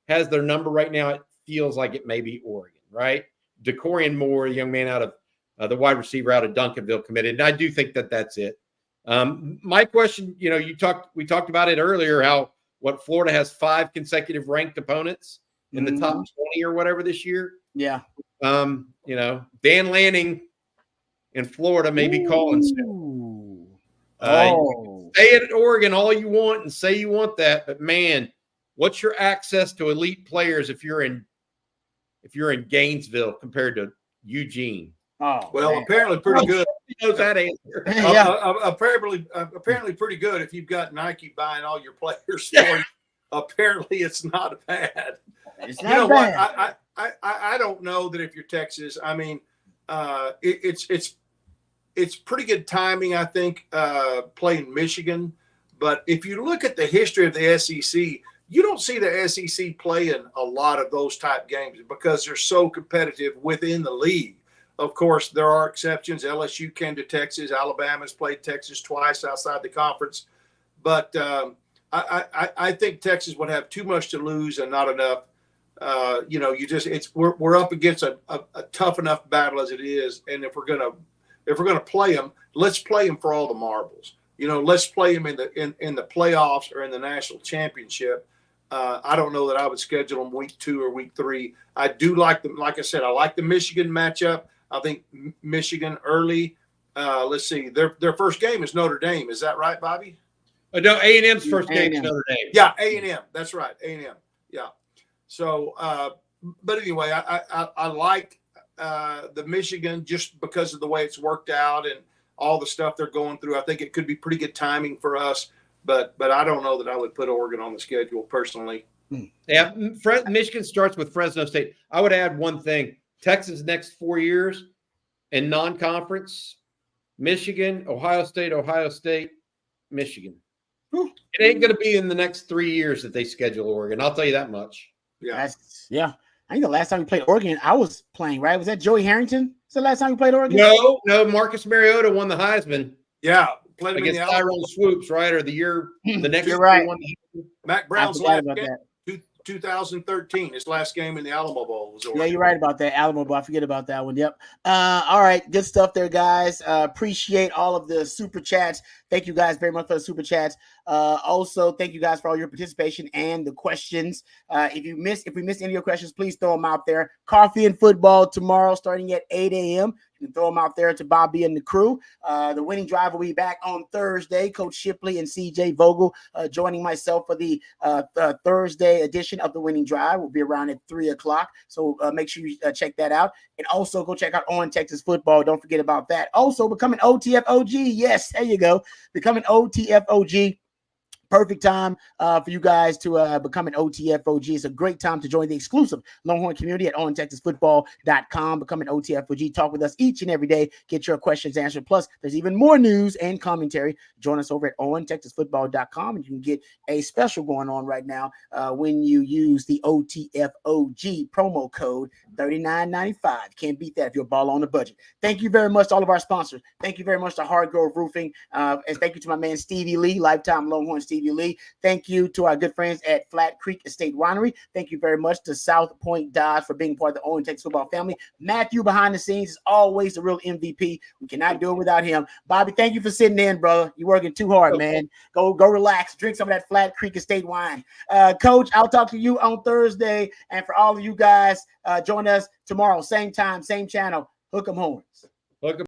has their number right now, it feels like it may be Oregon, right? DeCorian Moore, a young man out of the wide receiver out of Duncanville, committed, and I do think that that's it. My question, we talked about it earlier, how Florida has 5 consecutive ranked opponents in the top 20 or whatever this year. Yeah. Dan Lanning in Florida may be calling soon. Stay at Oregon all you want and say you want that, but man, what's your access to elite players if you're in Gainesville compared to Eugene? Oh, well, man. Apparently pretty good. He knows that answer. Apparently pretty good if you've got Nike buying all your players for you. Apparently it's not bad. It's not bad. What? I don't know that if you're Texas, I mean, it's pretty good timing, I think, playing Michigan. But if you look at the history of the SEC, you don't see the SEC playing a lot of those type games because they're so competitive within the league. Of course, there are exceptions. LSU came to Texas. Alabama's played Texas twice outside the conference. But I think Texas would have too much to lose and not enough. We're up against a tough enough battle as it is. And if we're gonna play them, let's play them for all the marbles. Let's play them in the playoffs or in the national championship. I don't know that I would schedule them week 2 or week 3. I do like them. Like I said, I like the Michigan matchup. I think Michigan early. Let's see. Their first game is Notre Dame. Is that right, Bobby? No, A&M's first game is Notre Dame. Yeah, A&M. That's right, A&M. Yeah. So, but anyway, I like the Michigan just because of the way it's worked out and all the stuff they're going through. I think it could be pretty good timing for us. But I don't know that I would put Oregon on the schedule personally. Yeah, Michigan starts with Fresno State. I would add one thing. Texas next 4 years in non-conference, Michigan, Ohio State, Michigan. It ain't going to be in the next 3 years that they schedule Oregon. I'll tell you that much. Yeah. I think the last time we played Oregon, I was playing, right? Was that Joey Harrington? Was the last time we played Oregon? No. Marcus Mariota won the Heisman. Yeah. Played against Tyrone Swoops, right? Or the next year. You're right. Mac Brown's last game, 2013. His last game in the Alamo Bowl was Oregon. Yeah, you're right about that. Alamo Bowl. I forget about that one. Yep. All right. Good stuff there, guys. Appreciate all of the super chats. Thank you guys very much for the super chats. Also, thank you guys for all your participation and the questions. If we missed any of your questions, please throw them out there. Coffee and football tomorrow starting at 8 a.m. You can throw them out there to Bobby and the crew. The winning drive will be back on Thursday. Coach Shipley and CJ Vogel joining myself for the Thursday edition of the winning drive. Will be around at 3 o'clock. So make sure you check that out. And also go check out On Texas Football. Don't forget about that. Also becoming OTFOG. Yes, there you go. Becoming OTFOG. Perfect time for you guys to become an OTFOG. It's a great time to join the exclusive Longhorn community at ontexasfootball.com. Become an OTFOG. Talk with us each and every day. Get your questions answered. Plus, there's even more news and commentary. Join us over at ontexasfootball.com, and you can get a special going on right now when you use the OTFOG promo code $39.95. Can't beat that if you're a ball on the budget. Thank you very much to all of our sponsors. Thank you very much to Hard Grove Roofing. And thank you to my man Stevie Lee, lifetime Longhorn Stevie Lee. Thank you to our good friends at Flat Creek Estate Winery. Thank you very much to South Point Dodge for being part of the Owen Texas football family. Matthew behind the scenes is always the real MVP. We cannot do it without him. Bobby, thank you for sitting in, brother. You're working too hard, man. Go relax. Drink some of that Flat Creek Estate wine. Coach, I'll talk to you on Thursday. And for all of you guys, join us tomorrow, same time, same channel. Hook 'em horns.